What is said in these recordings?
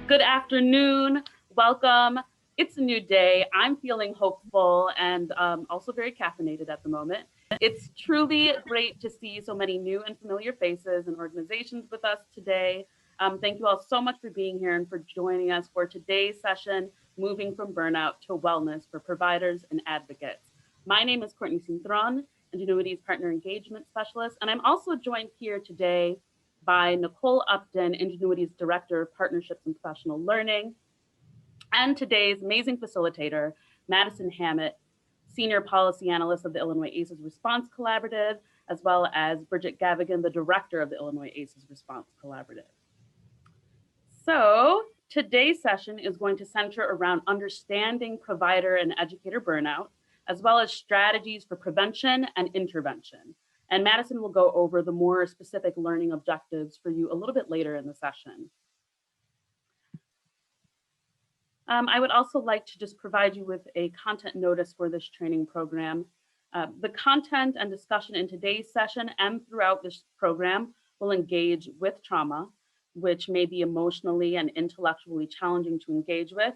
Good afternoon, welcome. It's a new day. I'm feeling hopeful and also very caffeinated at the moment. It's truly great to see so many new and familiar faces and organizations with us today. Thank you all so much for being here and for joining us for today's session, Moving from Burnout to Wellness for Providers and Advocates. My name is Courtney Cintron, Ingenuity's Partner Engagement Specialist, and I'm also joined here today by Nicole Upton, Ingenuity's Director of Partnerships and Professional Learning, and today's amazing facilitator, Madison Hammett, Senior Policy Analyst of the Illinois ACEs Response Collaborative, as well as Bridget Gavigan, the Director of the Illinois ACEs Response Collaborative. So today's session is going to center around understanding provider and educator burnout, as well as strategies for prevention and intervention. And Madison will go over the more specific learning objectives for you a little bit later in the session. I would also like to just provide you with a content notice for this training program. The content and discussion in today's session and throughout this program will engage with trauma, which may be emotionally and intellectually challenging to engage with.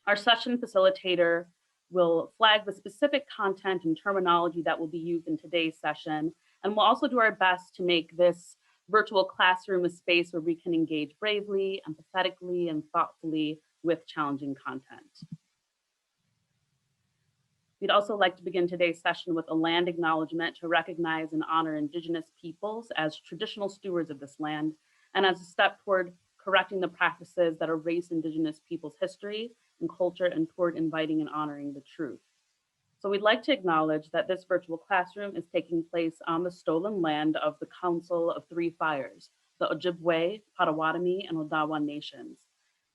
Our session facilitator will flag the specific content and terminology that will be used in today's session, and we'll also do our best to make this virtual classroom a space where we can engage bravely, empathetically, and thoughtfully with challenging content. We'd also like to begin today's session with a land acknowledgement to recognize and honor Indigenous peoples as traditional stewards of this land, and as a step toward correcting the practices that erase Indigenous peoples' history and culture and toward inviting and honoring the truth. So we'd like to acknowledge that this virtual classroom is taking place on the stolen land of the Council of Three Fires, the Ojibwe, Potawatomi, and Odawa nations.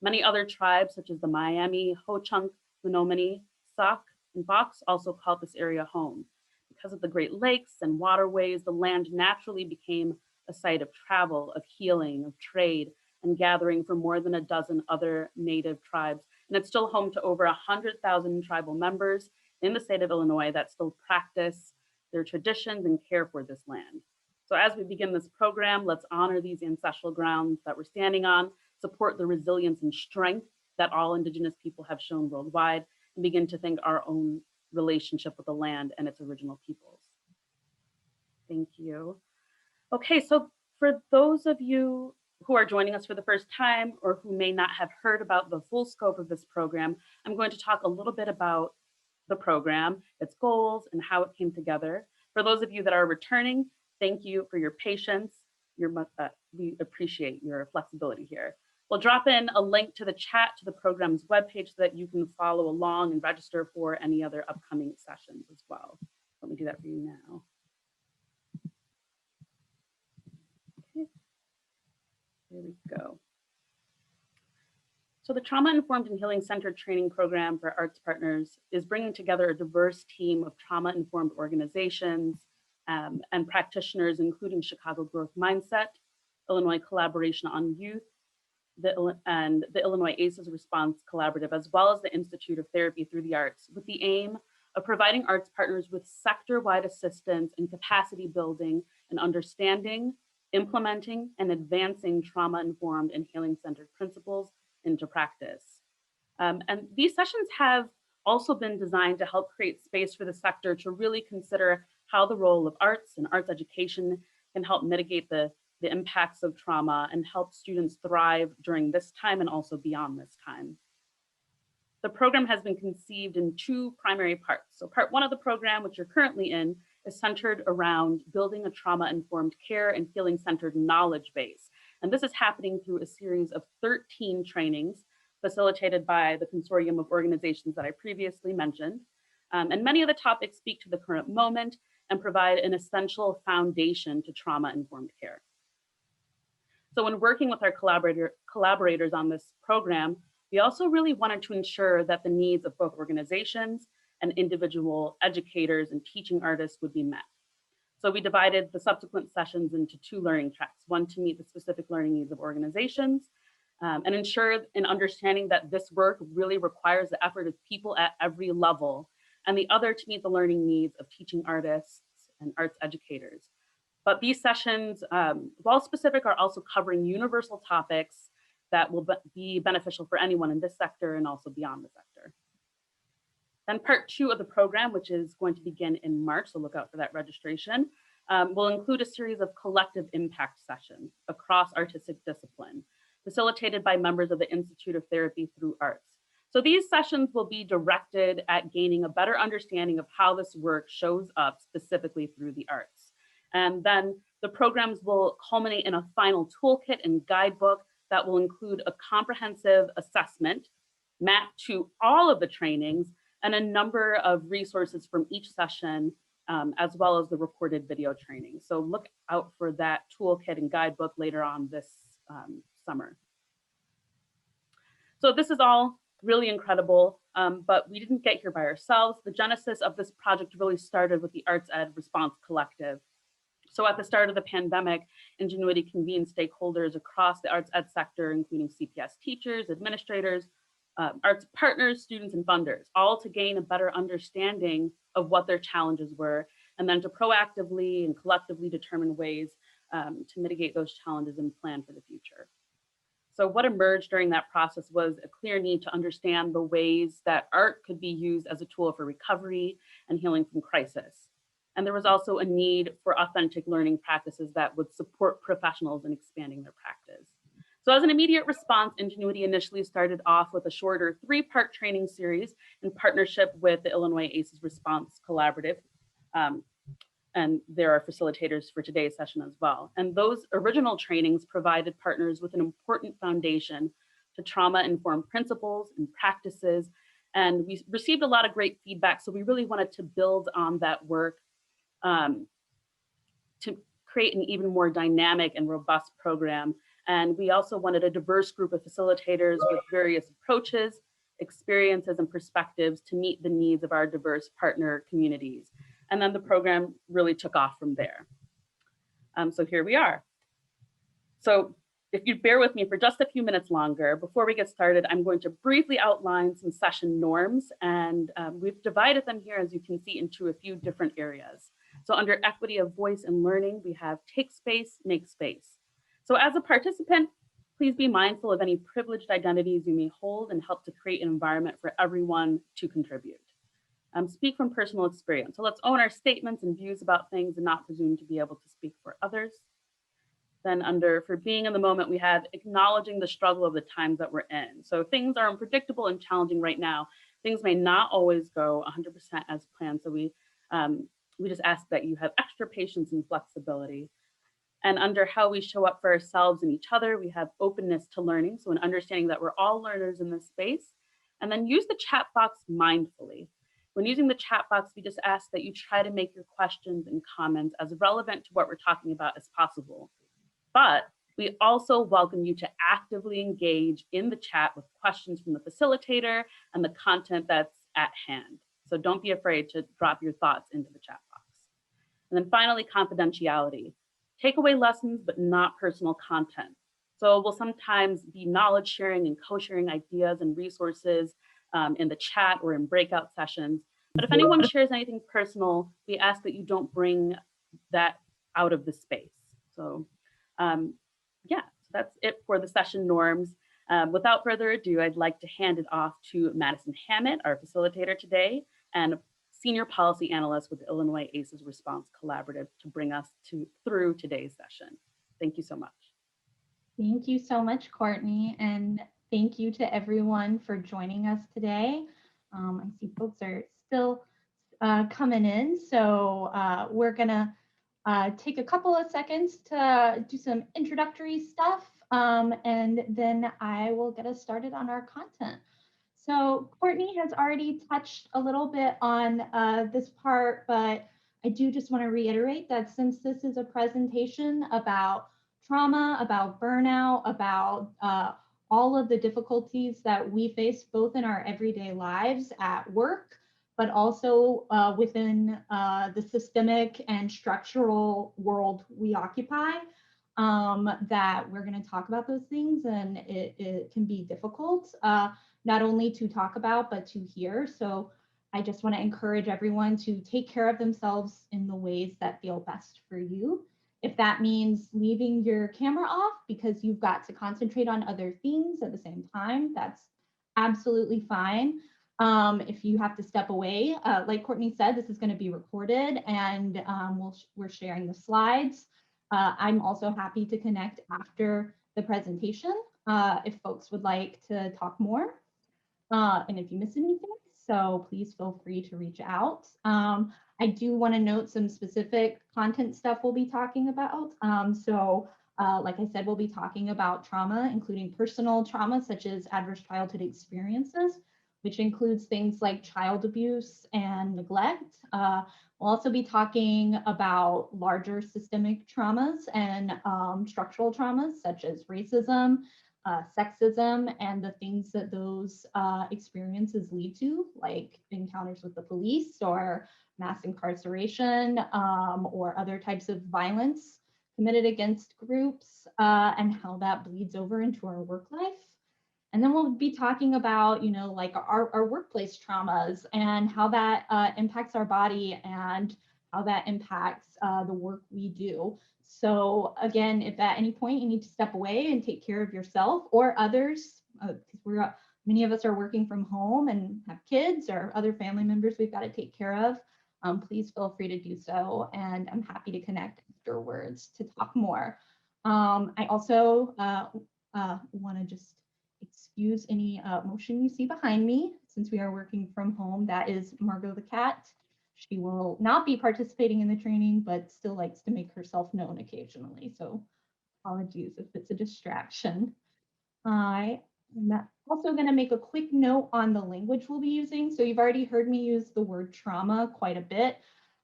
Many other tribes, such as the Miami, Ho-Chunk, Menominee, Sauk, and Box, also called this area home. Because of the Great Lakes and waterways, the land naturally became a site of travel, of healing, of trade, and gathering for more than a dozen other native tribes. And it's still home to over 100,000 tribal members in the state of Illinois that still practice their traditions and care for this land. So as we begin this program, let's honor these ancestral grounds that we're standing on, support the resilience and strength that all Indigenous people have shown worldwide, and begin to think our own relationship with the land and its original peoples. Thank you. Okay, so for those of you who are joining us for the first time or who may not have heard about the full scope of this program, I'm going to talk a little bit about the program, its goals, and how it came together. For those of you that are returning, thank you for your patience. We appreciate your flexibility here. We'll drop in a link to the chat to the program's webpage so that you can follow along and register for any other upcoming sessions as well. Let me do that for you now. Okay. Here we go. So the Trauma-Informed and Healing-Centered Training Program for Arts Partners is bringing together a diverse team of trauma-informed organizations and practitioners, including Chicago Growth Mindset, Illinois Collaboration on Youth, and the Illinois ACEs Response Collaborative, as well as the Institute of Therapy Through the Arts, with the aim of providing arts partners with sector-wide assistance and capacity building and understanding, implementing, and advancing trauma-informed and healing-centered principles into practice. And these sessions have also been designed to help create space for the sector to really consider how the role of arts and arts education can help mitigate the impacts of trauma and help students thrive during this time and also beyond this time. The program has been conceived in two primary parts. So part one of the program, which you're currently in, is centered around building a trauma-informed care and healing-centered knowledge base. And this is happening through a series of 13 trainings facilitated by the consortium of organizations that I previously mentioned. And many of the topics speak to the current moment and provide an essential foundation to trauma-informed care. So when working with our collaborators on this program, we also really wanted to ensure that the needs of both organizations and individual educators and teaching artists would be met. So we divided the subsequent sessions into two learning tracks, one to meet the specific learning needs of organizations and ensure in understanding that this work really requires the effort of people at every level, and the other to meet the learning needs of teaching artists and arts educators. But these sessions, while specific, are also covering universal topics that will be beneficial for anyone in this sector and also beyond the sector. Then part 2 of the program, which is going to begin in March, so look out for that registration, will include a series of collective impact sessions across artistic discipline, facilitated by members of the Institute of Therapy through Arts. So these sessions will be directed at gaining a better understanding of how this work shows up specifically through the arts. And then the programs will culminate in a final toolkit and guidebook that will include a comprehensive assessment mapped to all of the trainings and a number of resources from each session, as well as the recorded video training. So look out for that toolkit and guidebook later on this summer. So this is all really incredible, but we didn't get here by ourselves. The genesis of this project really started with the Arts Ed Response Collective. So at the start of the pandemic, Ingenuity convened stakeholders across the arts ed sector, including CPS teachers, administrators, arts partners, students, and funders, all to gain a better understanding of what their challenges were, and then to proactively and collectively determine ways to mitigate those challenges and plan for the future. So what emerged during that process was a clear need to understand the ways that art could be used as a tool for recovery and healing from crisis. And there was also a need for authentic learning practices that would support professionals in expanding their practice. So as an immediate response, Ingenuity initially started off with a shorter 3-part training series in partnership with the Illinois ACEs Response Collaborative. And there are facilitators for today's session as well. And those original trainings provided partners with an important foundation to trauma-informed principles and practices. And we received a lot of great feedback. So we really wanted to build on that work to create an even more dynamic and robust program. And we also wanted a diverse group of facilitators with various approaches, experiences, and perspectives to meet the needs of our diverse partner communities. And then the program really took off from there. So here we are. So if you'd bear with me for just a few minutes longer, before we get started, I'm going to briefly outline some session norms. And we've divided them here, as you can see, into a few different areas. So under equity of voice and learning, we have take space, make space. So as a participant, please be mindful of any privileged identities you may hold and help to create an environment for everyone to contribute. Speak from personal experience. So let's own our statements and views about things and not presume to be able to speak for others. Then under for being in the moment, we have acknowledging the struggle of the times that we're in. So things are unpredictable and challenging right now. Things may not always go 100% as planned. So we just ask that you have extra patience and flexibility. And under how we show up for ourselves and each other, we have openness to learning. So an understanding that we're all learners in this space. And then use the chat box mindfully. When using the chat box, we just ask that you try to make your questions and comments as relevant to what we're talking about as possible. But we also welcome you to actively engage in the chat with questions from the facilitator and the content that's at hand. So don't be afraid to drop your thoughts into the chat box. And then finally, confidentiality. Takeaway lessons, but not personal content. So we'll sometimes be knowledge sharing and co-sharing ideas and resources in the chat or in breakout sessions. But if anyone shares anything personal, we ask that you don't bring that out of the space. So yeah, so that's it for the session norms. Without further ado, I'd like to hand it off to Madison Hammett, our facilitator today, and Senior Policy Analyst with the Illinois ACEs Response Collaborative, to bring us through today's session. Thank you so much. Thank you so much, Courtney, and thank you to everyone for joining us today. I see folks are still coming in, so we're gonna take a couple of seconds to do some introductory stuff, and then I will get us started on our content. So Courtney has already touched a little bit on this part, but I do just want to reiterate that since this is a presentation about trauma, about burnout, about all of the difficulties that we face both in our everyday lives at work, but also within the systemic and structural world we occupy, that we're going to talk about those things, and it can be difficult, not only to talk about, but to hear. So I just want to encourage everyone to take care of themselves in the ways that feel best for you. If that means leaving your camera off because you've got to concentrate on other things at the same time, that's absolutely fine. If you have to step away, like Courtney said, this is going to be recorded, and we're sharing the slides. I'm also happy to connect after the presentation if folks would like to talk more, and if you miss anything. So please feel free to reach out. I do want to note some specific content stuff we'll be talking about. Like I said, we'll be talking about trauma, including personal trauma, such as adverse childhood experiences, which includes things like child abuse and neglect. We'll also be talking about larger systemic traumas and structural traumas, such as racism, sexism, and the things that those experiences lead to, like encounters with the police or mass incarceration or other types of violence committed against groups, and how that bleeds over into our work life. And then we'll be talking about, like our workplace traumas and how that impacts our body and how that impacts the work we do. So again, if at any point you need to step away and take care of yourself or others, because many of us are working from home and have kids or other family members we've got to take care of, please feel free to do so. And I'm happy to connect afterwards to talk more. I also want to just excuse any motion you see behind me, since we are working from home. That is Margot the cat. She will not be participating in the training, but still likes to make herself known occasionally. So apologies if it's a distraction. I am also going to make a quick note on the language we'll be using. So you've already heard me use the word trauma quite a bit.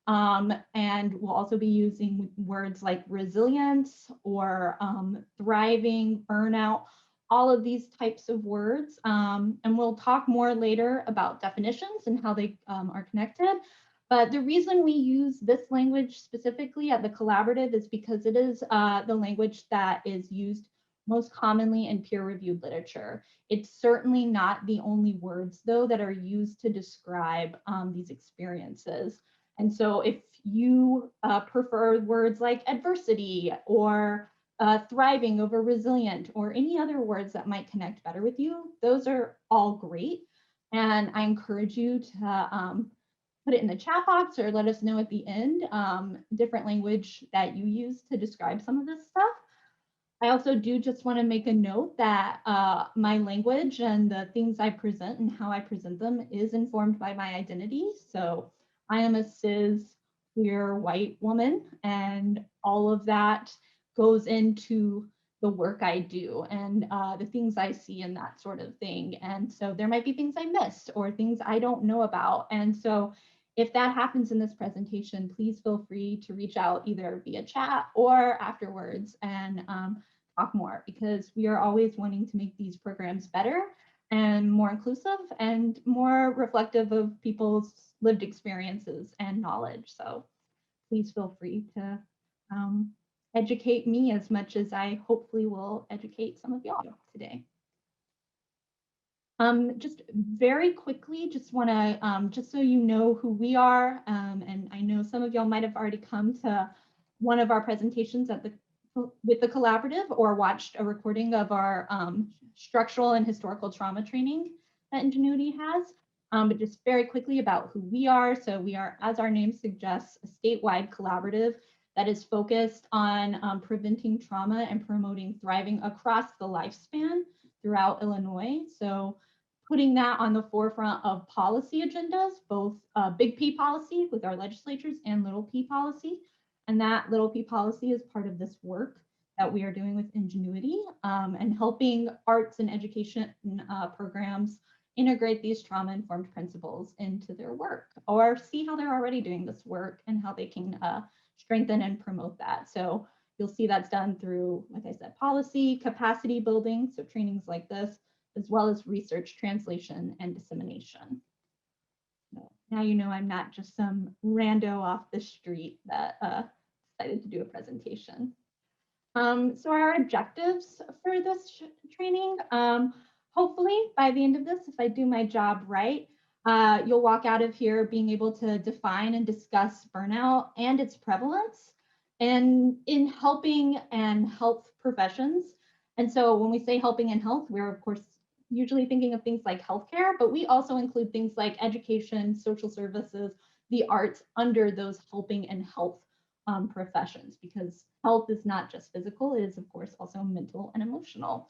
And we'll also be using words like resilience or thriving, burnout, all of these types of words. And we'll talk more later about definitions and how they are connected. But the reason we use this language specifically at the collaborative is because it is the language that is used most commonly in peer-reviewed literature. It's certainly not the only words, though, that are used to describe these experiences. And so if you prefer words like adversity or thriving over resilient or any other words that might connect better with you, those are all great. And I encourage you to put it in the chat box or let us know at the end different language that you use to describe some of this stuff. I also do just want to make a note that my language and the things I present and how I present them is informed by my identity. So I am a cis, queer, white woman, and all of that goes into the work I do and the things I see and that sort of thing. And so there might be things I missed or things I don't know about. And so if that happens in this presentation, please feel free to reach out either via chat or afterwards and talk more, because we are always wanting to make these programs better and more inclusive and more reflective of people's lived experiences and knowledge. So please feel free to educate me as much as I hopefully will educate some of y'all today. Just very quickly, just want to, just so you know who we are, and I know some of y'all might have already come to one of our presentations with the collaborative or watched a recording of our structural and historical trauma training that Ingenuity has. But just very quickly about who we are. So we are, as our name suggests, a statewide collaborative that is focused on preventing trauma and promoting thriving across the lifespan throughout Illinois. So putting that on the forefront of policy agendas, both big P policy with our legislatures and little p policy. And that little p policy is part of this work that we are doing with Ingenuity and helping arts and education programs integrate these trauma-informed principles into their work, or see how they're already doing this work and how they can strengthen and promote that. So you'll see that's done through, like I said, policy, capacity building, so trainings like this, as well as research, translation, and dissemination. So now you know I'm not just some rando off the street that decided to do a presentation. So our objectives for this training, hopefully by the end of this, if I do my job right, you'll walk out of here being able to define and discuss burnout and its prevalence, and in helping and health professions. And so when we say helping and health, we're of course usually thinking of things like healthcare, but we also include things like education, social services, the arts under those helping and health professions, because health is not just physical, it is of course also mental and emotional.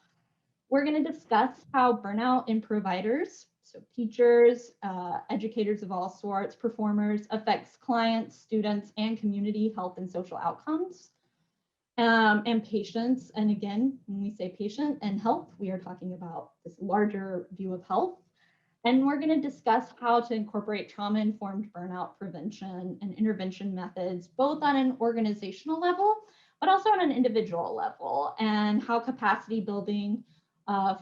We're going to discuss how burnout in providers, so teachers, educators of all sorts, performers, affects clients, students, and community health and social outcomes, and patients. And again, when we say patient and health, we are talking about this larger view of health. And we're going to discuss how to incorporate trauma-informed burnout prevention and intervention methods, both on an organizational level, but also on an individual level, and how capacity building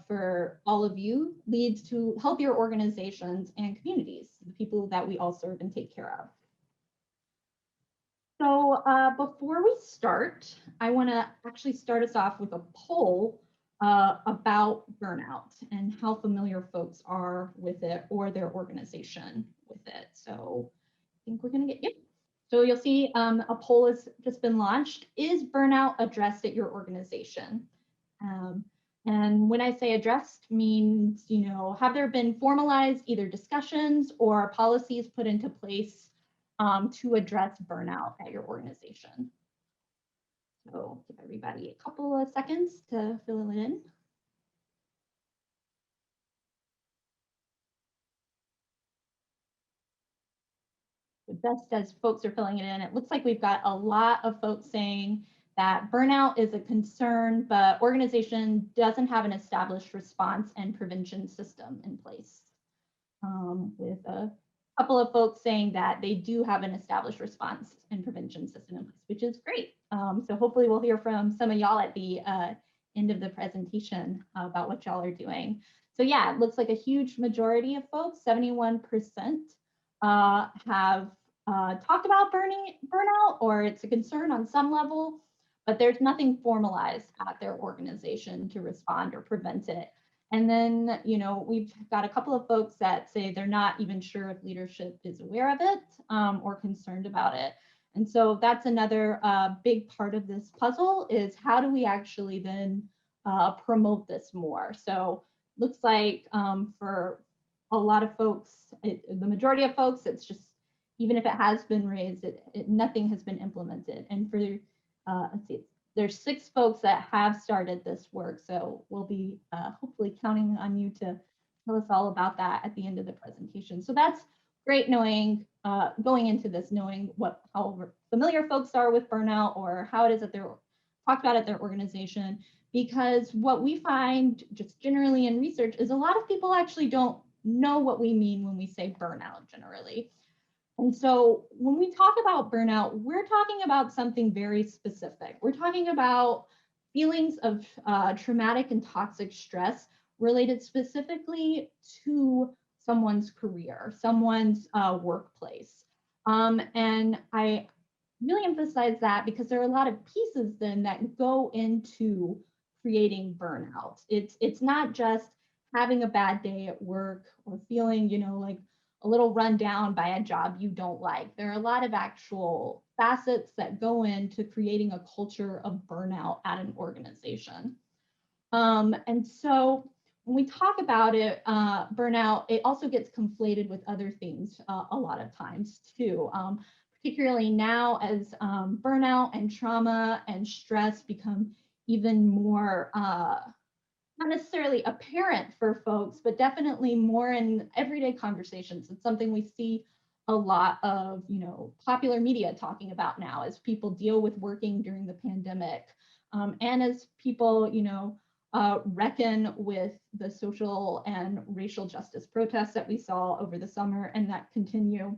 for all of you leads to healthier organizations and communities, the people that we all serve and take care of. So before we start, I want to actually start us off with a poll about burnout and how familiar folks are with it or their organization with it. So I think we're going to get, yep. So you'll see a poll has just been launched. Is burnout addressed at your organization? And when I say addressed means, have there been formalized either discussions or policies put into place to address burnout at your organization? So give everybody a couple of seconds to fill it in. Just as folks are filling it in, it looks like we've got a lot of folks saying that burnout is a concern, but organization doesn't have an established response and prevention system in place. With a couple of folks saying that they do have an established response and prevention system in place, which is great. So hopefully we'll hear from some of y'all at the end of the presentation about what y'all are doing. So yeah, it looks like a huge majority of folks, 71%, have talked about burnout, or it's a concern on some level, but there's nothing formalized at their organization to respond or prevent it. And then, we've got a couple of folks that say they're not even sure if leadership is aware of it or concerned about it. And so that's another big part of this puzzle, is how do we actually then promote this more? So looks like for a lot of folks, the majority of folks, it's just, even if it has been raised, nothing has been implemented. And for, let's see, there's 6 folks that have started this work. So we'll be hopefully counting on you to tell us all about that at the end of the presentation. So that's great, knowing, going into this, knowing how familiar folks are with burnout, or how it is that they're talked about at their organization. Because what we find just generally in research is a lot of people actually don't know what we mean when we say burnout generally. And so when we talk about burnout, we're talking about something very specific. We're talking about feelings of traumatic and toxic stress related specifically to someone's career, someone's workplace. And I really emphasize that because there are a lot of pieces then that go into creating burnout. It's not just having a bad day at work or feeling, like a little run down by a job you don't like. There are a lot of actual facets that go into creating a culture of burnout at an organization. And so when we talk about it, burnout, it also gets conflated with other things a lot of times too, particularly now as burnout and trauma and stress become even more not necessarily apparent for folks, but definitely more in everyday conversations. It's something we see a lot of, popular media talking about now as people deal with working during the pandemic, and as people, reckon with the social and racial justice protests that we saw over the summer and that continue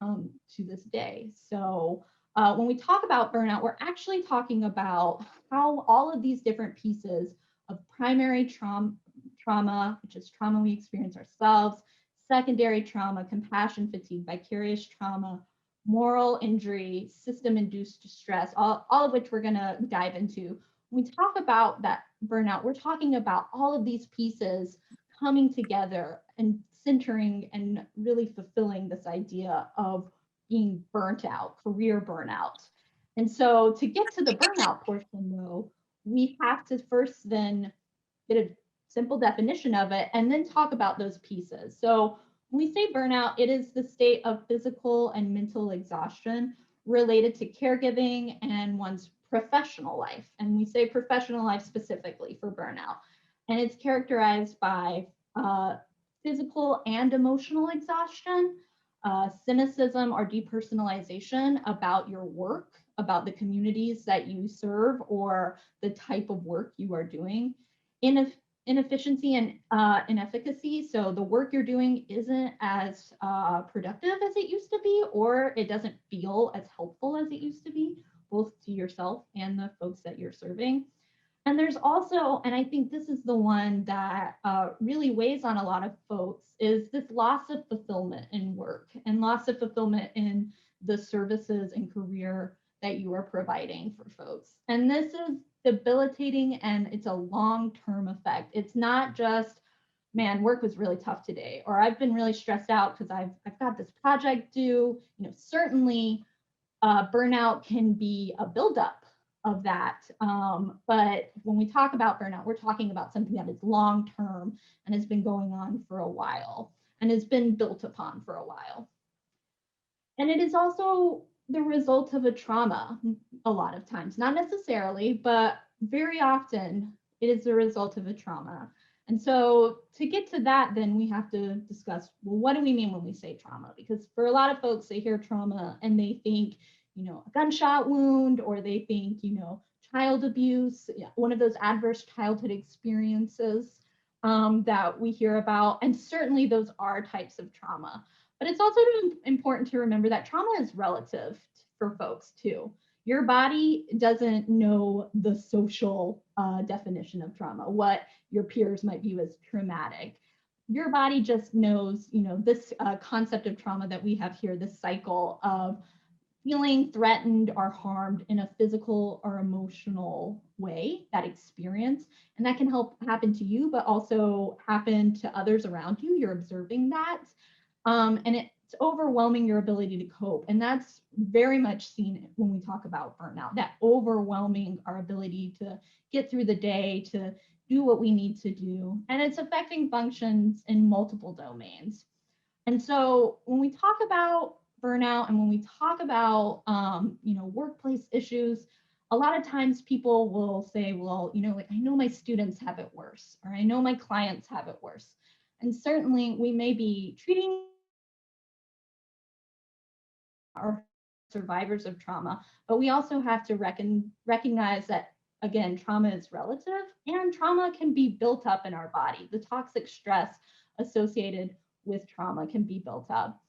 to this day. So when we talk about burnout, we're actually talking about how all of these different pieces of primary trauma, which is trauma we experience ourselves, secondary trauma, compassion fatigue, vicarious trauma, moral injury, system-induced distress, all of which we're going to dive into. When we talk about that burnout, we're talking about all of these pieces coming together and centering and really fulfilling this idea of being burnt out, career burnout. And so to get to the burnout portion though, we have to first then get a simple definition of it and then talk about those pieces. So when we say burnout, it is the state of physical and mental exhaustion related to caregiving and one's professional life. And we say professional life specifically for burnout. And it's characterized by physical and emotional exhaustion, cynicism or depersonalization about your work, about the communities that you serve, or the type of work you are doing. Inefficiency and inefficacy. So the work you're doing isn't as productive as it used to be, or it doesn't feel as helpful as it used to be, both to yourself and the folks that you're serving. And there's also, and I think this is the one that really weighs on a lot of folks, is this loss of fulfillment in work and loss of fulfillment in the services and career that you are providing for folks. And this is debilitating, and it's a long-term effect. It's not just, man, work was really tough today, or I've been really stressed out because I've got this project due. You know, certainly burnout can be a buildup of that. But when we talk about burnout, we're talking about something that is long term and has been going on for a while and has been built upon for a while. And it is also the result of a trauma a lot of times, not necessarily, but very often it is the result of a trauma. And so to get to that, then we have to discuss, well, what do we mean when we say trauma? Because for a lot of folks, they hear trauma and they think, you know, a gunshot wound, or they think, you know, child abuse, one of those adverse childhood experiences that we hear about. And certainly those are types of trauma. But it's also important to remember that trauma is relative for folks too. Your body doesn't know the social definition of trauma, what your peers might view as traumatic. Your body just knows, you know, this concept of trauma that we have here, this cycle of feeling threatened or harmed in a physical or emotional way, that experience. And that can help happen to you, but also happen to others around you. You're observing that. And it's overwhelming your ability to cope. And that's very much seen when we talk about burnout, that overwhelming our ability to get through the day, to do what we need to do. And it's affecting functions in multiple domains. And so when we talk about burnout and when we talk about, you know, workplace issues, a lot of times people will say, well, you know, like, I know my students have it worse, or I know my clients have it worse. And certainly we may be treating our survivors of trauma, but we also have to recognize that, again, trauma is relative and trauma can be built up in our body. The toxic stress associated with trauma can be built up.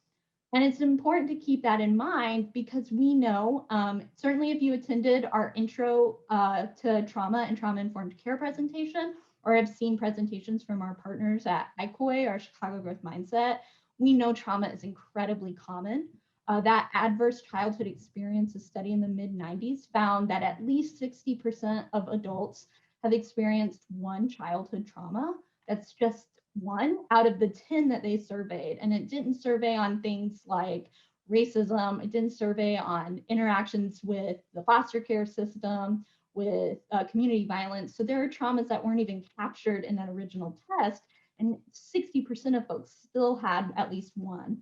And it's important to keep that in mind because we know, certainly if you attended our intro to trauma and trauma-informed care presentation, or have seen presentations from our partners at ICOI, our Chicago Growth Mindset, we know trauma is incredibly common. That adverse childhood experiences study in the mid-90s found that at least 60% of adults have experienced one childhood trauma. That's just one out of the 10 that they surveyed. And it didn't survey on things like racism. It didn't survey on interactions with the foster care system, with community violence. So there are traumas that weren't even captured in that original test. And 60% of folks still had at least one.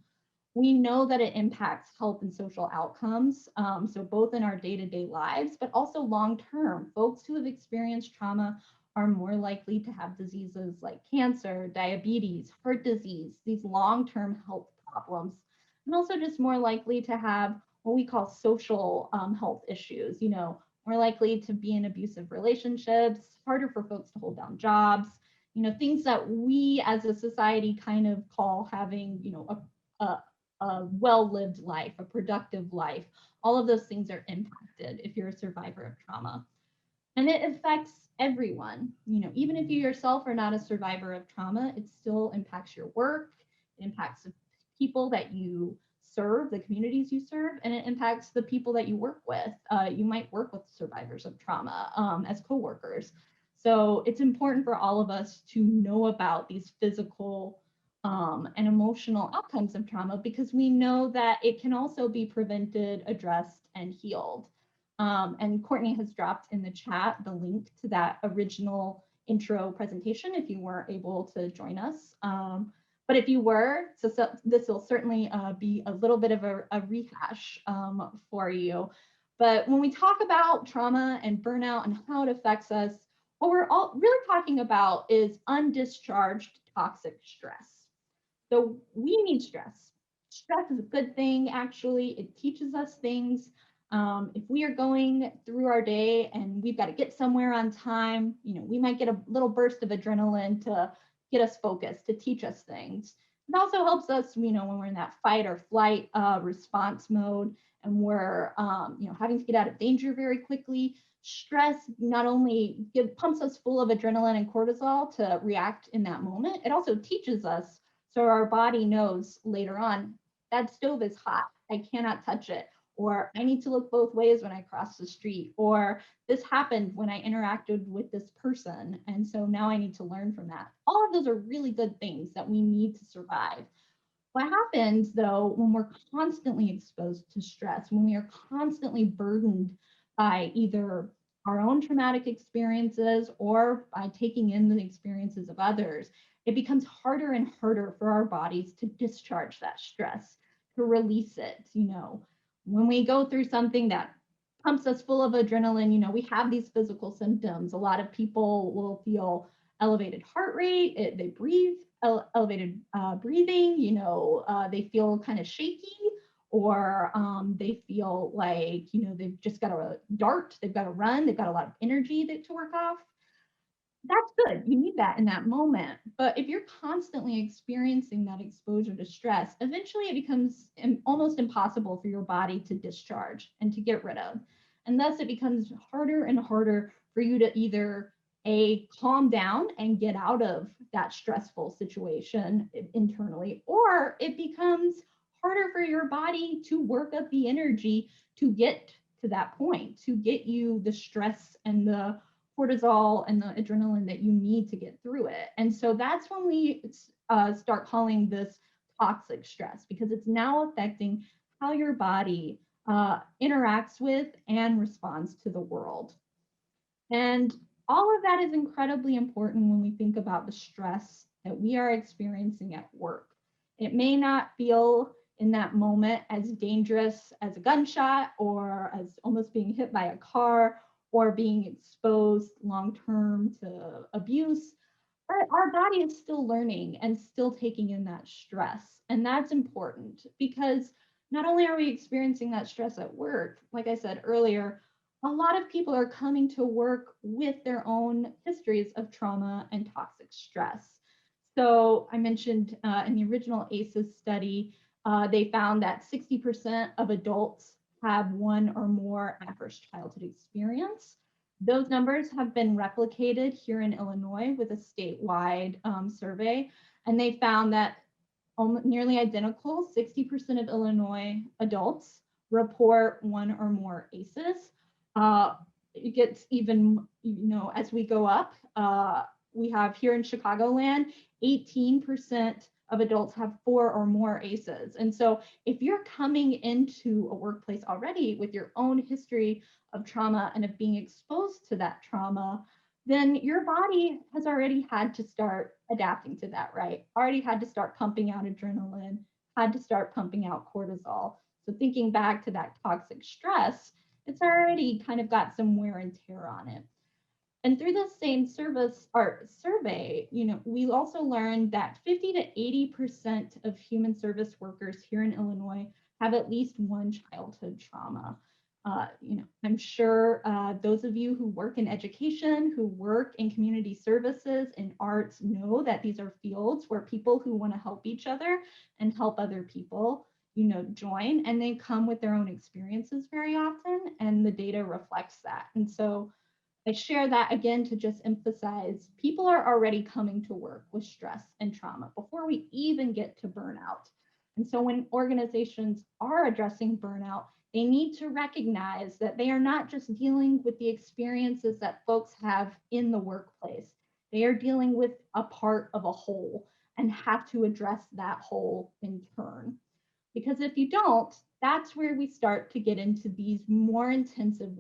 We know that it impacts health and social outcomes. So both in our day-to-day lives, but also long-term. Folks who have experienced trauma are more likely to have diseases like cancer, diabetes, heart disease, these long-term health problems, and also just more likely to have what we call social health issues, you know, more likely to be in abusive relationships, harder for folks to hold down jobs, you know, things that we as a society kind of call having, you know, a well-lived life, a productive life. All of those things are impacted if you're a survivor of trauma. And it affects everyone. You know, even if you yourself are not a survivor of trauma, it still impacts your work, it impacts the people that you serve, the communities you serve, and it impacts the people that you work with. You might work with survivors of trauma as coworkers. So it's important for all of us to know about these physical and emotional outcomes of trauma because we know that it can also be prevented, addressed, and healed. And Courtney has dropped in the chat the link to that original intro presentation if you weren't able to join us. But if you were, so this will certainly be a little bit of a rehash for you. But when we talk about trauma and burnout and how it affects us, what we're all really talking about is undischarged toxic stress. So we need stress. Stress is a good thing, actually. It teaches us things. If we are going through our day and we've got to get somewhere on time, we might get a little burst of adrenaline to get us focused, to teach us things. It also helps us, when we're in that fight or flight response mode and we're, having to get out of danger very quickly. Stress not only pumps us full of adrenaline and cortisol to react in that moment, it also teaches us, so our body knows later on, that stove is hot, I cannot touch it, or I need to look both ways when I cross the street, or this happened when I interacted with this person, and so now I need to learn from that. All of those are really good things that we need to survive. What happens though when we're constantly exposed to stress, when we are constantly burdened by either our own traumatic experiences or by taking in the experiences of others, it becomes harder and harder for our bodies to discharge that stress, to release it. When we go through something that pumps us full of adrenaline, we have these physical symptoms. A lot of people will feel elevated heart rate, they breathe elevated breathing, they feel kind of shaky, or they feel like, they've just got to dart, they've got to run, they've got a lot of energy to work off. That's good. You need that in that moment. But if you're constantly experiencing that exposure to stress, eventually it becomes almost impossible for your body to discharge and to get rid of. And thus it becomes harder and harder for you to either calm down and get out of that stressful situation internally, or it becomes harder for your body to work up the energy to get to that point, to get you the stress and the cortisol and the adrenaline that you need to get through it. And so that's when we start calling this toxic stress, because it's now affecting how your body interacts with and responds to the world. And all of that is incredibly important when we think about the stress that we are experiencing at work. It may not feel in that moment as dangerous as a gunshot or as almost being hit by a car or being exposed long-term to abuse, but our body is still learning and still taking in that stress. And that's important because not only are we experiencing that stress at work, like I said earlier, a lot of people are coming to work with their own histories of trauma and toxic stress. So I mentioned in the original ACEs study, they found that 60% of adults have one or more adverse childhood experience. Those numbers have been replicated here in Illinois with a statewide survey, and they found that nearly identical, 60% of Illinois adults report one or more ACEs. It gets even, as we go up, we have here in Chicagoland, 18% of adults have 4 or more ACEs. And so if you're coming into a workplace already with your own history of trauma and of being exposed to that trauma, then your body has already had to start adapting to that, right? Already had to start pumping out adrenaline, had to start pumping out cortisol. So thinking back to that toxic stress, it's already kind of got some wear and tear on it. And through the same survey, we also learned that 50 to 80% of human service workers here in Illinois have at least one childhood trauma. I'm sure those of you who work in education, who work in community services and arts know that these are fields where people who want to help each other and help other people, join, and they come with their own experiences very often, and the data reflects that. And so I share that again to just emphasize people are already coming to work with stress and trauma before we even get to burnout. And so when organizations are addressing burnout, they need to recognize that they are not just dealing with the experiences that folks have in the workplace. They are dealing with a part of a whole and have to address that whole in turn. Because if you don't, that's where we start to get into these more intensive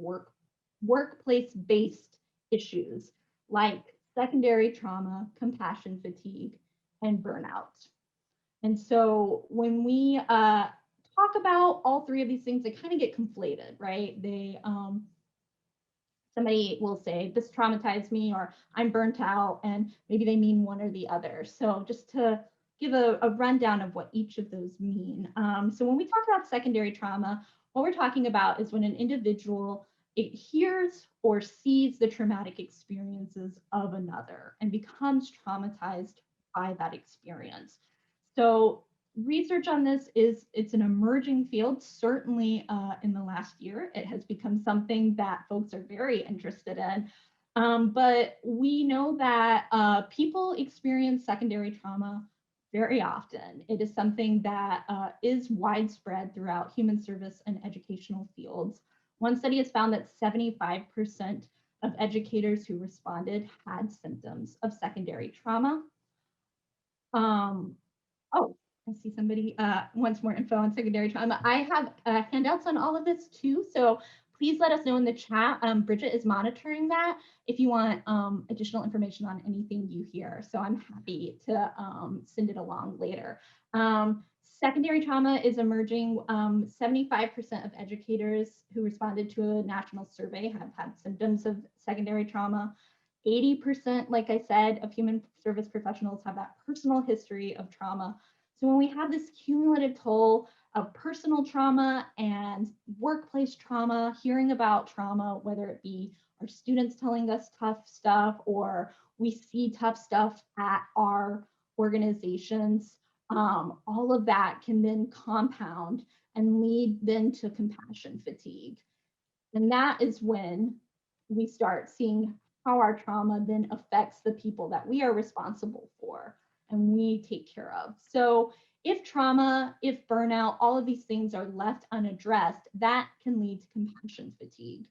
workplace-based issues like secondary trauma, compassion fatigue, and burnout. And so when we talk about all three of these things, they kind of get conflated, right? Somebody will say, this traumatized me, or I'm burnt out, and maybe they mean one or the other. So just to give a rundown of what each of those mean. So when we talk about secondary trauma, what we're talking about is when an individual it hears or sees the traumatic experiences of another and becomes traumatized by that experience. So research on this it's an emerging field. Certainly in the last year, it has become something that folks are very interested in. But we know that people experience secondary trauma very often. It is something that is widespread throughout human service and educational fields. One study has found that 75% of educators who responded had symptoms of secondary trauma. Oh, I see somebody wants more info on secondary trauma. I have handouts on all of this too, so please let us know in the chat. Bridget is monitoring that if you want additional information on anything you hear. So I'm happy to send it along later. Secondary trauma is emerging. 75% of educators who responded to a national survey have had symptoms of secondary trauma. 80%, like I said, of human service professionals have that personal history of trauma. So when we have this cumulative toll of personal trauma and workplace trauma, hearing about trauma, whether it be our students telling us tough stuff or we see tough stuff at our organizations, all of that can then compound and lead then to compassion fatigue. And that is when we start seeing how our trauma then affects the people that we are responsible for and we take care of. So if trauma, if burnout, all of these things are left unaddressed, that can lead to compassion fatigue.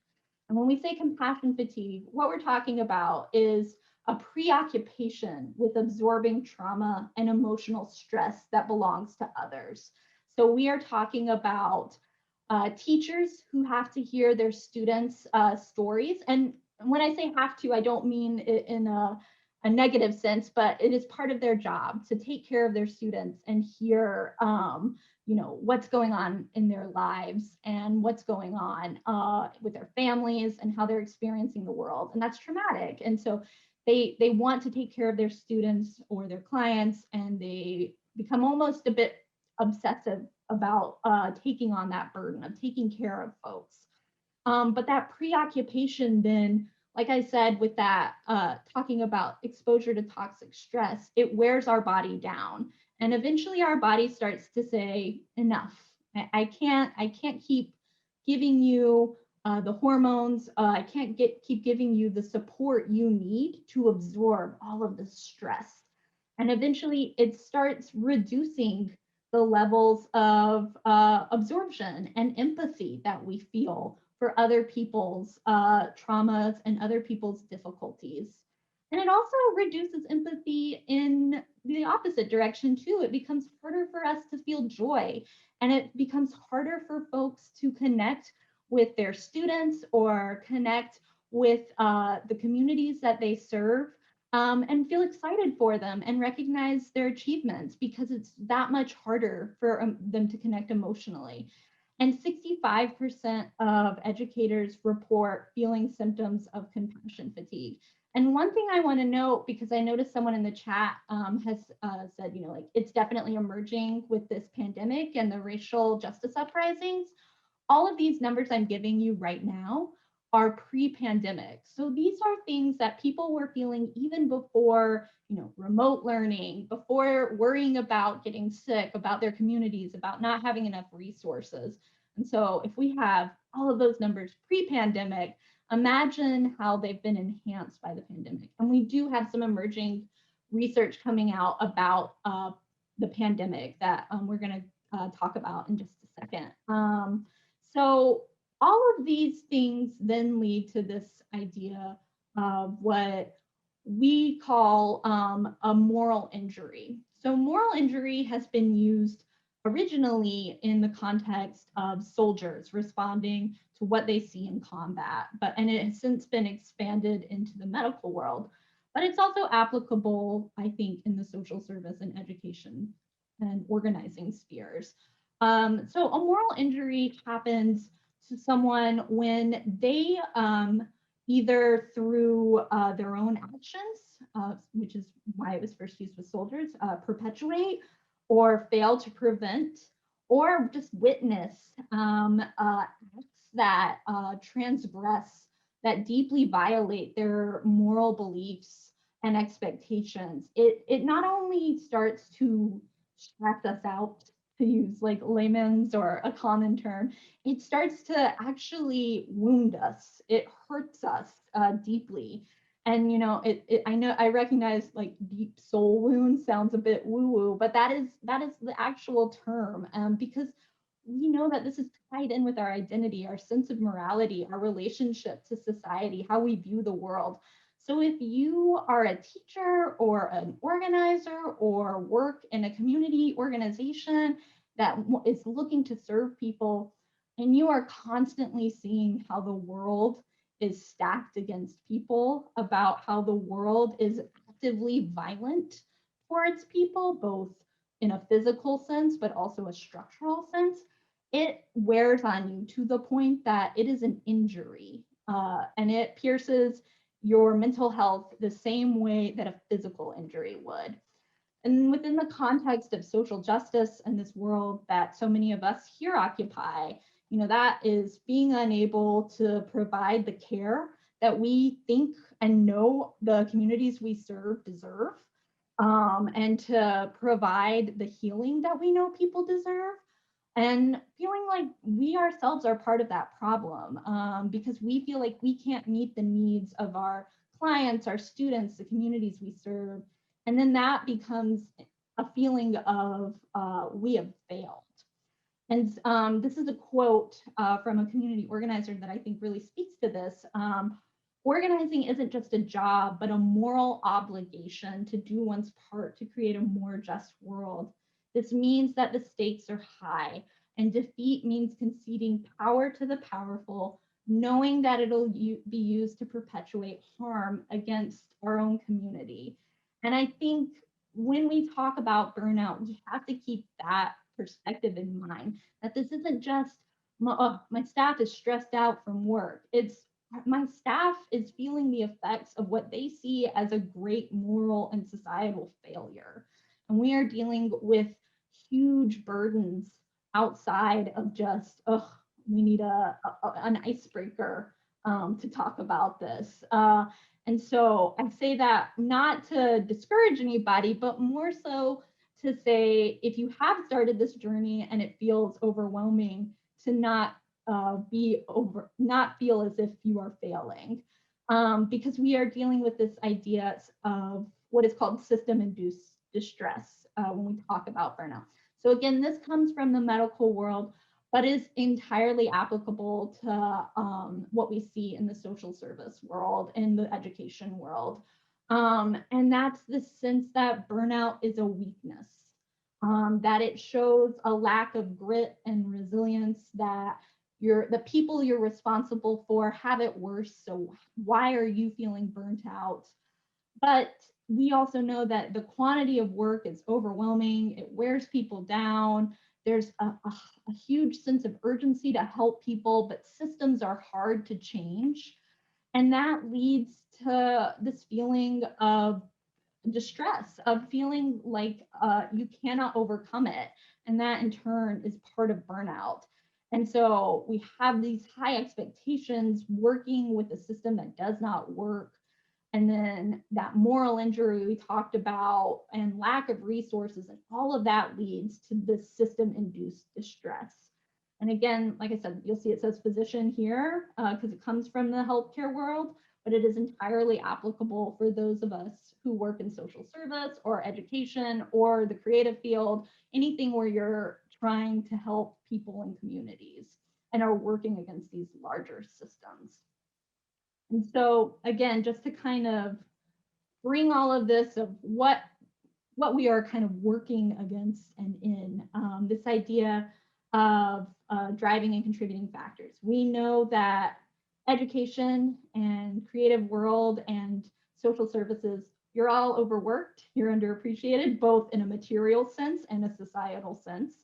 And when we say compassion fatigue, what we're talking about is a preoccupation with absorbing trauma and emotional stress that belongs to others. So we are talking about teachers who have to hear their students' stories. And when I say have to, I don't mean it in a negative sense, but it is part of their job to take care of their students and hear what's going on in their lives and what's going on with their families and how they're experiencing the world. And that's traumatic. And so they want to take care of their students or their clients, and they become almost a bit obsessive about taking on that burden of taking care of folks. But that preoccupation then, like I said, with that talking about exposure to toxic stress, it wears our body down. And eventually our body starts to say, enough. I can't keep giving you the hormones. I can't keep giving you the support you need to absorb all of the stress. And eventually it starts reducing the levels of absorption and empathy that we feel for other people's traumas and other people's difficulties. And it also reduces empathy in the opposite direction too. It becomes harder for us to feel joy, and it becomes harder for folks to connect with their students or connect with the communities that they serve, and feel excited for them and recognize their achievements, because it's that much harder for them to connect emotionally. And 65% of educators report feeling symptoms of compassion fatigue. And one thing I want to note, because I noticed someone in the chat has said, like it's definitely emerging with this pandemic and the racial justice uprisings. All of these numbers I'm giving you right now are pre-pandemic. So these are things that people were feeling even before, remote learning, before worrying about getting sick, about their communities, about not having enough resources. And so if we have all of those numbers pre-pandemic, imagine how they've been enhanced by the pandemic. And we do have some emerging research coming out about the pandemic that we're going to talk about in just a second. So all of these things then lead to this idea of what we call a moral injury. So moral injury has been used originally in the context of soldiers responding to what they see in combat, and it has since been expanded into the medical world. But it's also applicable, I think, in the social service and education and organizing spheres. So a moral injury happens to someone when they either through their own actions, which is why it was first used with soldiers, perpetuate or fail to prevent, or just witness acts that transgress, that deeply violate their moral beliefs and expectations. It not only starts to stress us out, to use like layman's or a common term, it starts to actually wound us. It hurts us deeply. And I know I recognize like deep soul wound sounds a bit woo-woo, but that is the actual term, because we know that this is tied in with our identity, our sense of morality, our relationship to society, how we view the world. So if you are a teacher or an organizer or work in a community organization that is looking to serve people, and you are constantly seeing how the world is stacked against people, about how the world is actively violent towards people, both in a physical sense, but also a structural sense, it wears on you to the point that it is an injury, and it pierces your mental health the same way that a physical injury would. And within the context of social justice and this world that so many of us here occupy, that is being unable to provide the care that we think and know the communities we serve deserve, and to provide the healing that we know people deserve, and feeling like we ourselves are part of that problem, because we feel like we can't meet the needs of our clients, our students, the communities we serve. And then that becomes a feeling of we have failed. And this is a quote from a community organizer that I think really speaks to this. Organizing isn't just a job, but a moral obligation to do one's part to create a more just world. This means that the stakes are high, and defeat means conceding power to the powerful, knowing that it'll be used to perpetuate harm against our own community. And I think when we talk about burnout, we have to keep that perspective in mind, that this isn't just my staff is stressed out from work. It's my staff is feeling the effects of what they see as a great moral and societal failure. And we are dealing with huge burdens outside of just, we need an icebreaker to talk about this. And so I say that not to discourage anybody, but more so to say, if you have started this journey and it feels overwhelming, to not not feel as if you are failing, because we are dealing with this idea of what is called system-induced distress when we talk about burnout. So again, this comes from the medical world, but is entirely applicable to what we see in the social service world, in the education world. And that's the sense that burnout is a weakness, that it shows a lack of grit and resilience, that the people you're responsible for have it worse. So why are you feeling burnt out? But we also know that the quantity of work is overwhelming. It wears people down. There's a huge sense of urgency to help people, but systems are hard to change. And that leads to this feeling of distress, of feeling like you cannot overcome it. And that in turn is part of burnout. And so we have these high expectations working with a system that does not work. And then that moral injury we talked about, and lack of resources, and all of that leads to this system-induced distress. And again, like I said, you'll see it says physician here because it comes from the healthcare world, but it is entirely applicable for those of us who work in social service or education or the creative field, anything where you're trying to help people in communities and are working against these larger systems. And so again, just to kind of bring all of this of what what we are kind of working against and in this idea of driving and contributing factors. We know that education and creative world and social services, you're all overworked, you're underappreciated, both in a material sense and a societal sense.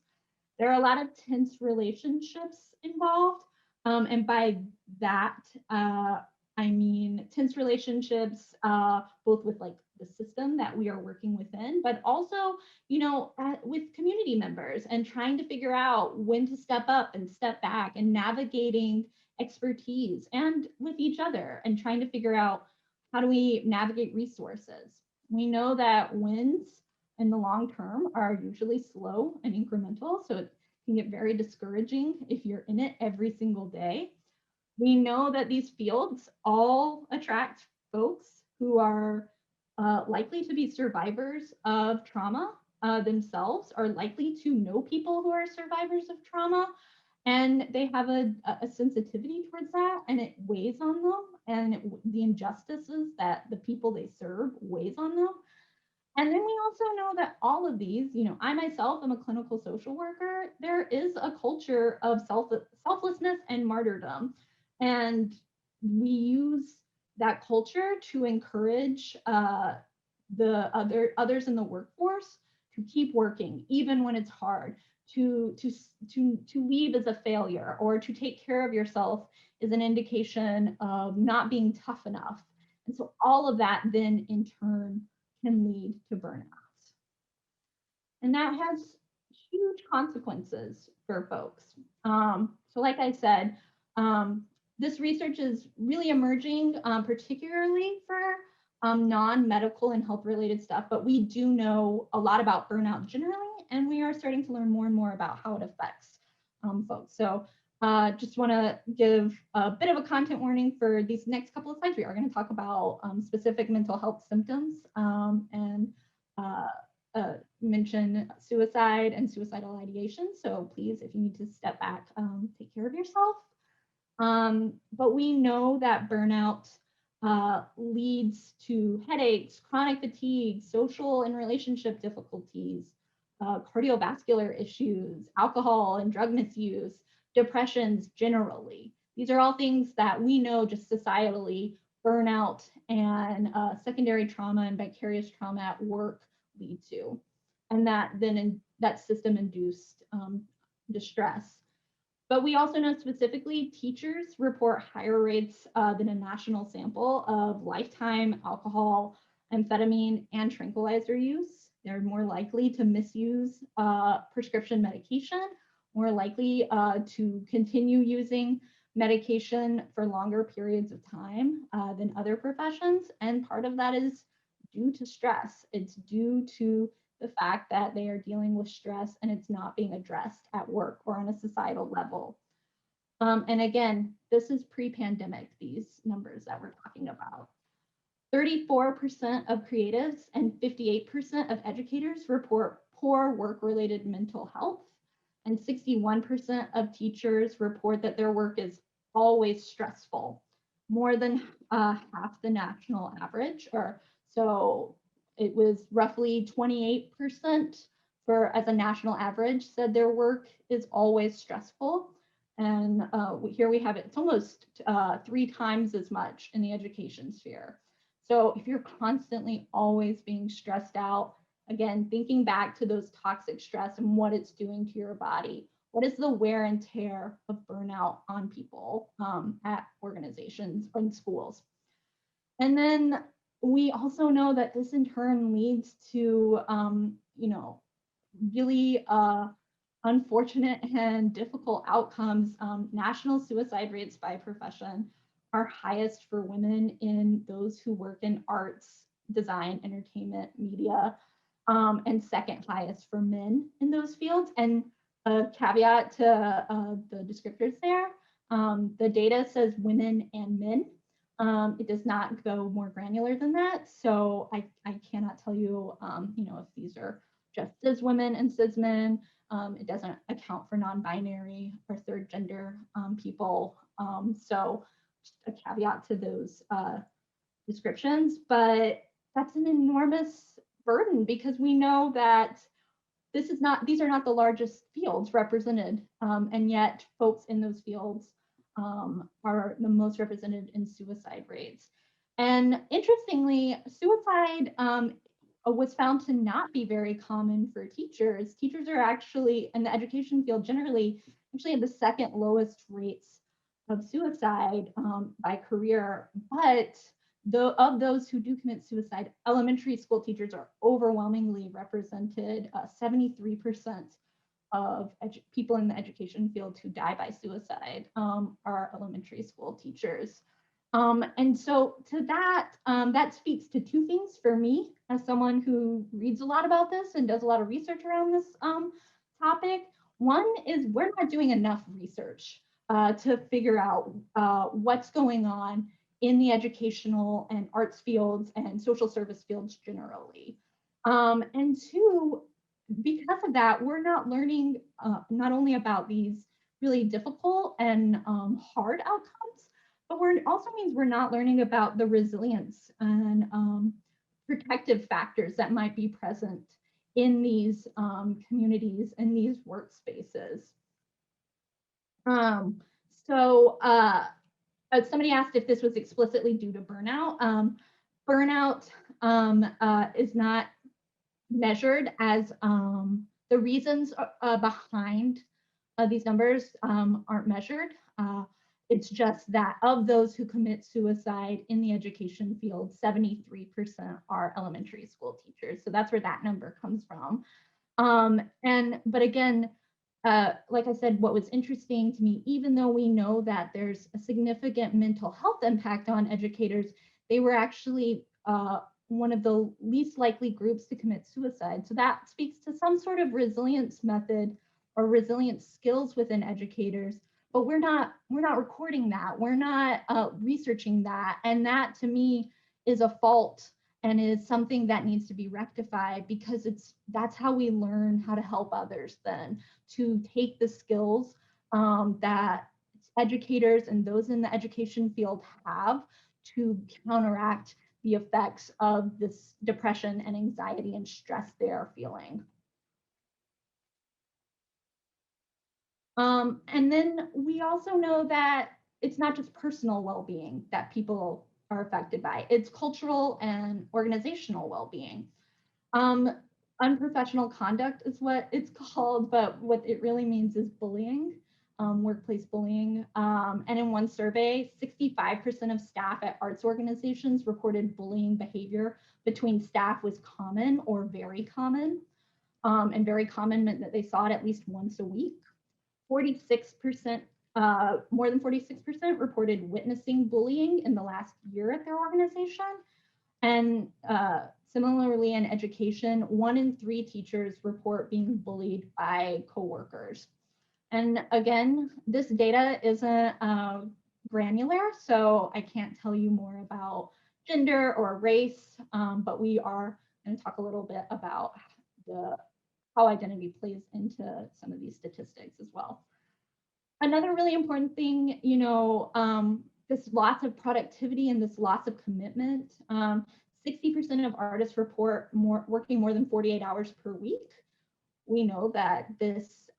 There are a lot of tense relationships involved. And by that, I mean tense relationships, both with like the system that we are working within, but also, with community members and trying to figure out when to step up and step back and navigating expertise and with each other and trying to figure out how do we navigate resources. We know that wins in the long term are usually slow and incremental. So it can get very discouraging if you're in it every single day. We know that these fields all attract folks who are likely to be survivors of trauma themselves, are likely to know people who are survivors of trauma, and they have a sensitivity towards that, and it weighs on them, and the injustices that the people they serve weighs on them. And then we also know that all of these, I myself am a clinical social worker. There is a culture of selflessness and martyrdom. And we use that culture to encourage the others in the workforce to keep working, even when it's hard, to leave as a failure, or to take care of yourself is an indication of not being tough enough. And so all of that then in turn can lead to burnout. And that has huge consequences for folks. So like I said, this research is really emerging, particularly for non-medical and health-related stuff, but we do know a lot about burnout generally, and we are starting to learn more and more about how it affects folks. So just want to give a bit of a content warning for these next couple of slides. We are going to talk about specific mental health symptoms and mention suicide and suicidal ideation. So please, if you need to step back, take care of yourself. But we know that burnout leads to headaches, chronic fatigue, social and relationship difficulties, cardiovascular issues, alcohol and drug misuse, depressions generally. These are all things that we know just societally burnout and secondary trauma and vicarious trauma at work lead to. And that then that system induced distress. But we also know specifically teachers report higher rates than a national sample of lifetime alcohol, amphetamine, and tranquilizer use. They're more likely to misuse prescription medication, more likely to continue using medication for longer periods of time than other professions. And part of that is due to stress. It's due to the fact that they are dealing with stress and it's not being addressed at work or on a societal level. And again, this is pre-pandemic, these numbers that we're talking about. 34% of creatives and 58% of educators report poor work-related mental health, and 61% of teachers report that their work is always stressful, more than half the national average. Or so it was roughly 28% for as a national average said their work is always stressful. And here we have it, it's almost 3 times as much in the education sphere. So if you're constantly always being stressed out, again, thinking back to those toxic stress and what it's doing to your body, what is the wear and tear of burnout on people at organizations or in schools? And then we also know that this in turn leads to, really unfortunate and difficult outcomes. National suicide rates by profession are highest for women in those who work in arts, design, entertainment, media, and second highest for men in those fields. And a caveat to the descriptors there, the data says women and men. It does not go more granular than that. So I cannot tell you, if these are just cis women and cis men. It doesn't account for non-binary or third gender people. So just a caveat to those descriptions, but that's an enormous burden because we know that these are not the largest fields represented, and yet folks in those fields are the most represented in suicide rates. And interestingly, suicide was found to not be very common for teachers. Teachers are actually, in the education field generally, actually have the second lowest rates of suicide by career. But of those who do commit suicide, elementary school teachers are overwhelmingly represented. 73% of people in the education field who die by suicide are elementary school teachers. And so to that, that speaks to two things for me as someone who reads a lot about this and does a lot of research around this topic. One is we're not doing enough research to figure out what's going on in the educational and arts fields and social service fields generally. And two, because of that, we're not learning not only about these really difficult and hard outcomes, but we're also means we're not learning about the resilience and protective factors that might be present in these communities and these workspaces. Somebody asked if this was explicitly due to burnout. Burnout is not measured as the reasons behind these numbers aren't measured. It's just that of those who commit suicide in the education field, 73% are elementary school teachers. So that's where that number comes from. But again, like I said, what was interesting to me, even though we know that there's a significant mental health impact on educators, they were actually one of the least likely groups to commit suicide. So that speaks to some sort of resilience method or resilience skills within educators, but we're not recording that. We're not researching that. And that to me is a fault and is something that needs to be rectified, because that's how we learn how to help others then, to take the skills that educators and those in the education field have to counteract the effects of this depression and anxiety and stress they are feeling. And then we also know that it's not just personal well-being that people are affected by, it's cultural and organizational well-being. Unprofessional conduct is what it's called, but what it really means is bullying, workplace bullying. And in one survey, 65% of staff at arts organizations reported bullying behavior between staff was common or very common. And very common meant that they saw it at least once a week. 46%, more than 46% reported witnessing bullying in the last year at their organization. And similarly in education, 1 in 3 teachers report being bullied by coworkers. And again, this data isn't granular, so I can't tell you more about gender or race, but we are going to talk a little bit about how identity plays into some of these statistics as well. Another really important thing, this loss of productivity and this loss of commitment. 60% of artists report working more than 48 hours per week. We know that this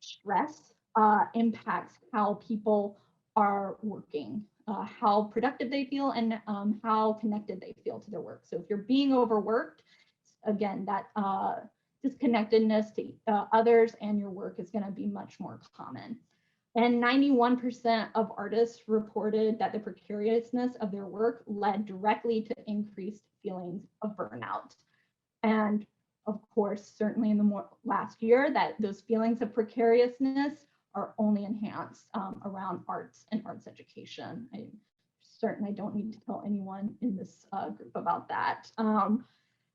stress impacts how people are working, how productive they feel, and how connected they feel to their work. So if you're being overworked, again, that disconnectedness to others and your work is going to be much more common. And 91% of artists reported that the precariousness of their work led directly to increased feelings of burnout. And of course, certainly in the last year, that those feelings of precariousness are only enhanced around arts and arts education. I don't need to tell anyone in this group about that.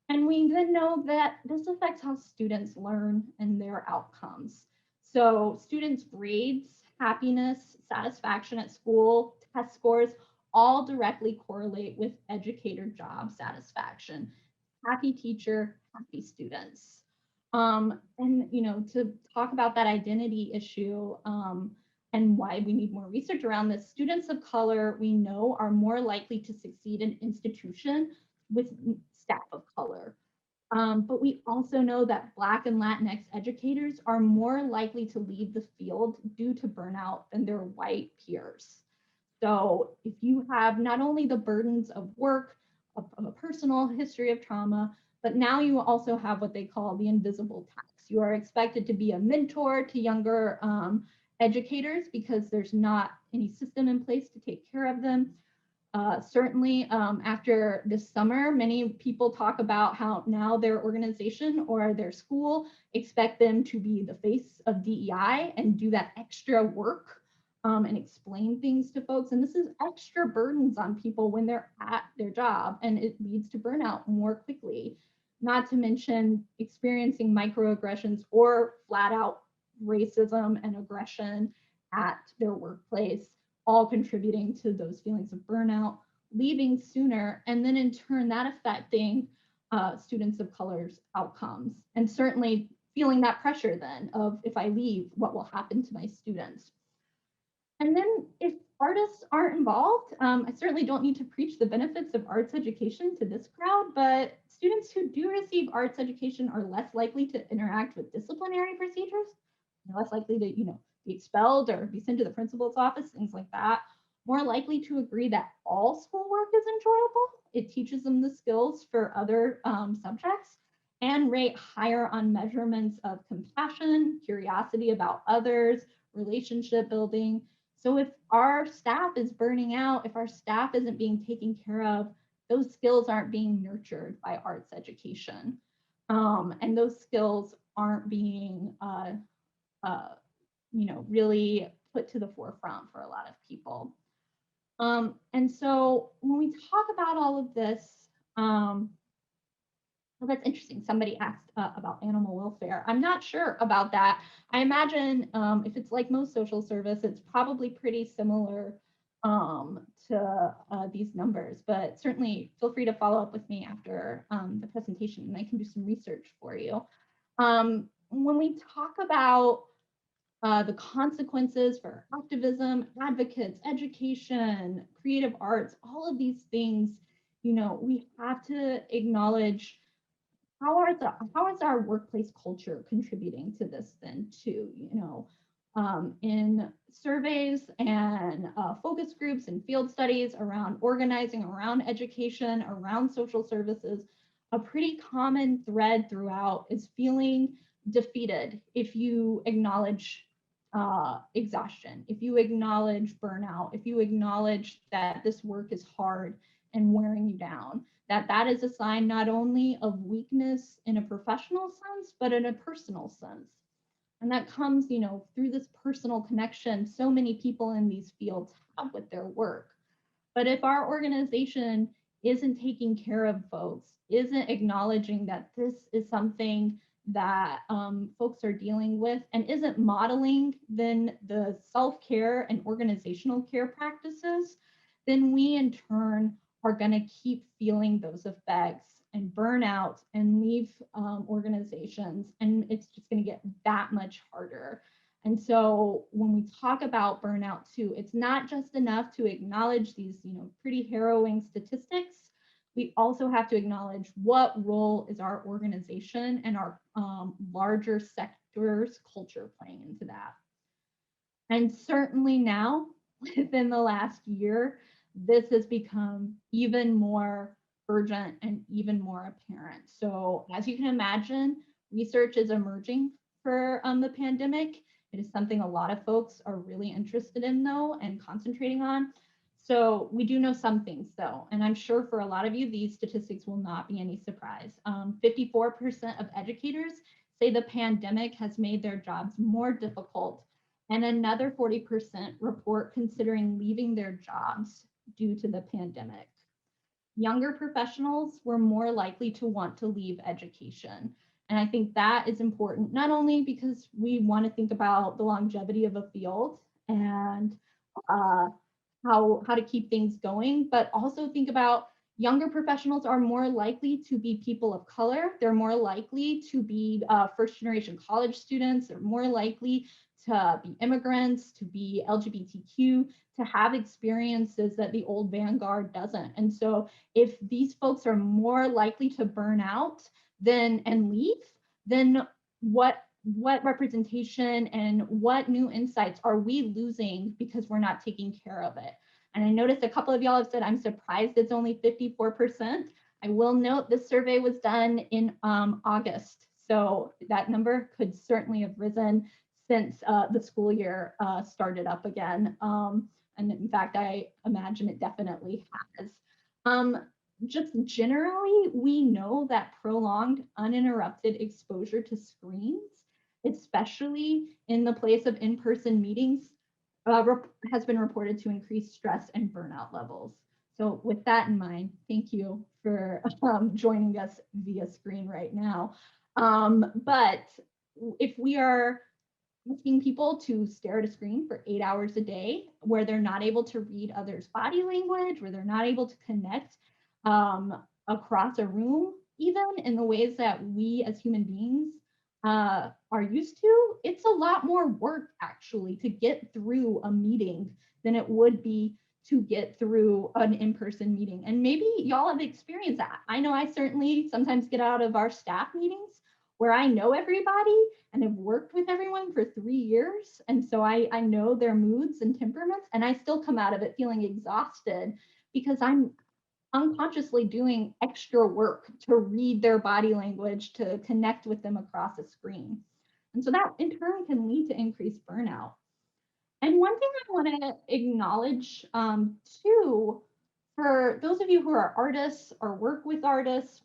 And we then know that this affects how students learn and their outcomes. So students' grades, happiness, satisfaction at school, test scores, all directly correlate with educator job satisfaction. Happy teacher, happy students. And to talk about that identity issue and why we need more research around this, students of color, we know, are more likely to succeed in institution with staff of color. But we also know that Black and Latinx educators are more likely to leave the field due to burnout than their white peers. So if you have not only the burdens of work, of a personal history of trauma, but now you also have what they call the invisible tax. You are expected to be a mentor to younger educators because there's not any system in place to take care of them. Certainly after this summer, many people talk about how now their organization or their school expect them to be the face of DEI and do that extra work and explain things to folks. And this is extra burdens on people when they're at their job, and it leads to burnout more quickly. Not to mention experiencing microaggressions or flat out racism and aggression at their workplace, all contributing to those feelings of burnout, leaving sooner, and then in turn that affecting students of color's outcomes. And certainly feeling that pressure then of, if I leave, what will happen to my students? And then if artists aren't involved, I certainly don't need to preach the benefits of arts education to this crowd, but students who do receive arts education are less likely to interact with disciplinary procedures. They're less likely to, be expelled or be sent to the principal's office, things like that. More likely to agree that all schoolwork is enjoyable. It teaches them the skills for other subjects, and rate higher on measurements of compassion, curiosity about others, relationship building. So if our staff is burning out, if our staff isn't being taken care of, those skills aren't being nurtured by arts education. And those skills aren't being, really put to the forefront for a lot of people. And so when we talk about all of this, well, that's interesting. Somebody asked about animal welfare. I'm not sure about that. I imagine if it's like most social service, it's probably pretty similar to these numbers, but certainly feel free to follow up with me after the presentation and I can do some research for you. When we talk about the consequences for activism, advocates, education, creative arts, all of these things, we have to acknowledge how is our workplace culture contributing to this then too? In surveys and focus groups and field studies around organizing, around education, around social services, a pretty common thread throughout is feeling defeated if you acknowledge exhaustion, if you acknowledge burnout, if you acknowledge that this work is hard and wearing you down, that is a sign not only of weakness in a professional sense, but in a personal sense. And that comes, through this personal connection so many people in these fields have with their work. But if our organization isn't taking care of folks, isn't acknowledging that this is something that folks are dealing with, and isn't modeling then the self-care and organizational care practices, then we in turn are going to keep feeling those effects and burn out and leave organizations, and it's just going to get that much harder. And so when we talk about burnout too, it's not just enough to acknowledge these, pretty harrowing statistics. We also have to acknowledge what role is our organization and our larger sectors culture playing into that. And certainly now, within the last year, this has become even more urgent and even more apparent. So as you can imagine, research is emerging for the pandemic. It is something a lot of folks are really interested in though and concentrating on. So we do know some things though, and I'm sure for a lot of you, these statistics will not be any surprise. 54% of educators say the pandemic has made their jobs more difficult, and another 40% report considering leaving their jobs due to the pandemic. Younger professionals were more likely to want to leave education. And I think that is important, not only because we want to think about the longevity of a field and how to keep things going, but also think about younger professionals are more likely to be people of color. They're more likely to be first generation college students. They're more likely to be immigrants, to be LGBTQ, to have experiences that the old vanguard doesn't. And so if these folks are more likely to burn out, and leave, then what representation and what new insights are we losing because we're not taking care of it? And I noticed a couple of y'all have said, I'm surprised it's only 54%. I will note this survey was done in August. So that number could certainly have risen since the school year started up again. And in fact, I imagine it definitely has. Just generally, we know that prolonged uninterrupted exposure to screens, especially in the place of in-person meetings, has been reported to increase stress and burnout levels. So with that in mind, thank you for joining us via screen right now. But if we are asking people to stare at a screen for 8 hours a day, where they're not able to read others' body language, where they're not able to connect across a room, even in the ways that we as human beings are used to, it's a lot more work actually to get through a meeting than it would be to get through an in-person meeting. And maybe y'all have experienced that. I know I certainly sometimes get out of our staff meetings where I know everybody and have worked with everyone for 3 years. And so I know their moods and temperaments, and I still come out of it feeling exhausted because I'm unconsciously doing extra work to read their body language, to connect with them across a screen. And so that in turn can lead to increased burnout. And one thing I want to acknowledge too, for those of you who are artists or work with artists,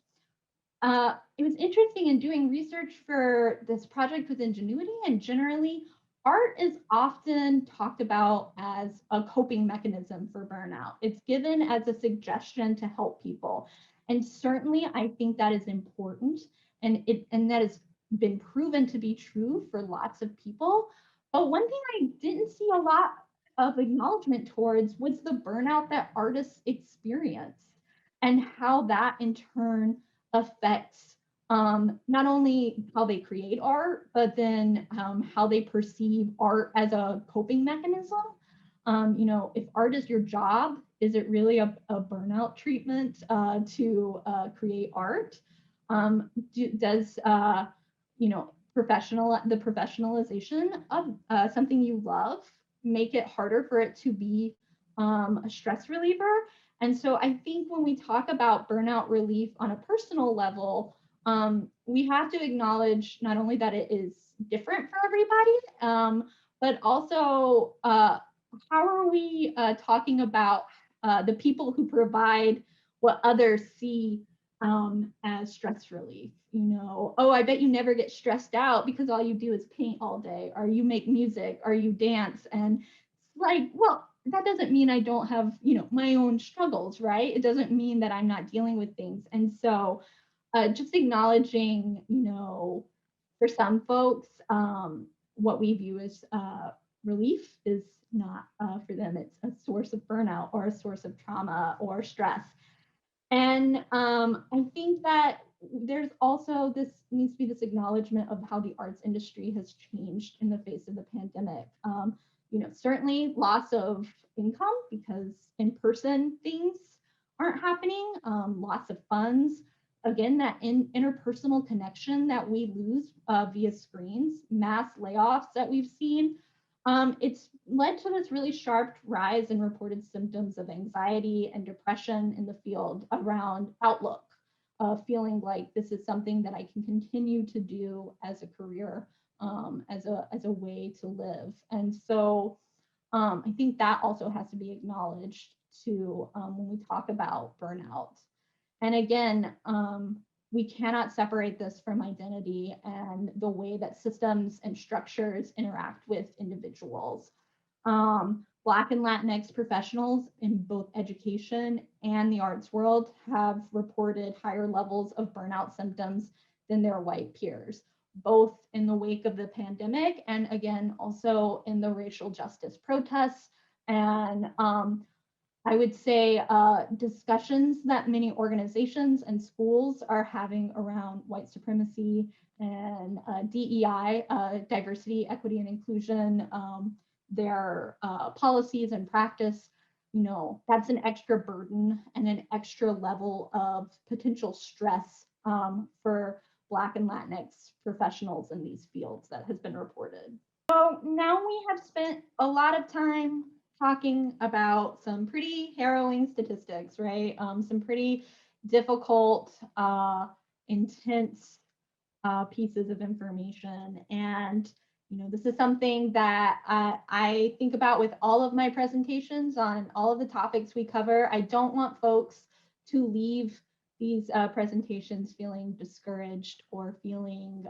it was interesting in doing research for this project with Ingenuity, and generally art is often talked about as a coping mechanism for burnout. It's given as a suggestion to help people. And certainly I think that is important, and that has been proven to be true for lots of people. But one thing I didn't see a lot of acknowledgement towards was the burnout that artists experience and how that in turn affects not only how they create art, but then how they perceive art as a coping mechanism. You know, if art is your job, is it really a burnout treatment to create art? Does you know, the professionalization of something you love make it harder for it to be a stress reliever? And so I think when we talk about burnout relief on a personal level, we have to acknowledge not only that it is different for everybody, but also how are we talking about the people who provide what others see as stress relief? You know, oh, I bet you never get stressed out because all you do is paint all day, or you make music, or you dance. And it's like, well, that doesn't mean I don't have, you know, my own struggles, right? It doesn't mean that I'm not dealing with things. And so just acknowledging, you know, for some folks, what we view as relief is not for them. It's a source of burnout or a source of trauma or stress. And I think that there's also needs to be this acknowledgement of how the arts industry has changed in the face of the pandemic. You know, certainly loss of income because in-person things aren't happening, loss of funds. Again, that interpersonal connection that we lose via screens, mass layoffs that we've seen. It's led to this really sharp rise in reported symptoms of anxiety and depression in the field around outlook, feeling like this is something that I can continue to do as a career, as a way to live. And so I think that also has to be acknowledged too when we talk about burnout. And again, we cannot separate this from identity and the way that systems and structures interact with individuals. Black and Latinx professionals in both education and the arts world have reported higher levels of burnout symptoms than their white peers, both in the wake of the pandemic and again, also in the racial justice protests. And I would say discussions that many organizations and schools are having around white supremacy and DEI, diversity, equity, and inclusion, their policies and practice, you know, that's an extra burden and an extra level of potential stress for Black and Latinx professionals in these fields that has been reported. So now we have spent a lot of time talking about some pretty harrowing statistics, right? Some pretty difficult, intense pieces of information. And this is something that I think about with all of my presentations on all of the topics we cover. I don't want folks to leave these presentations feeling discouraged or feeling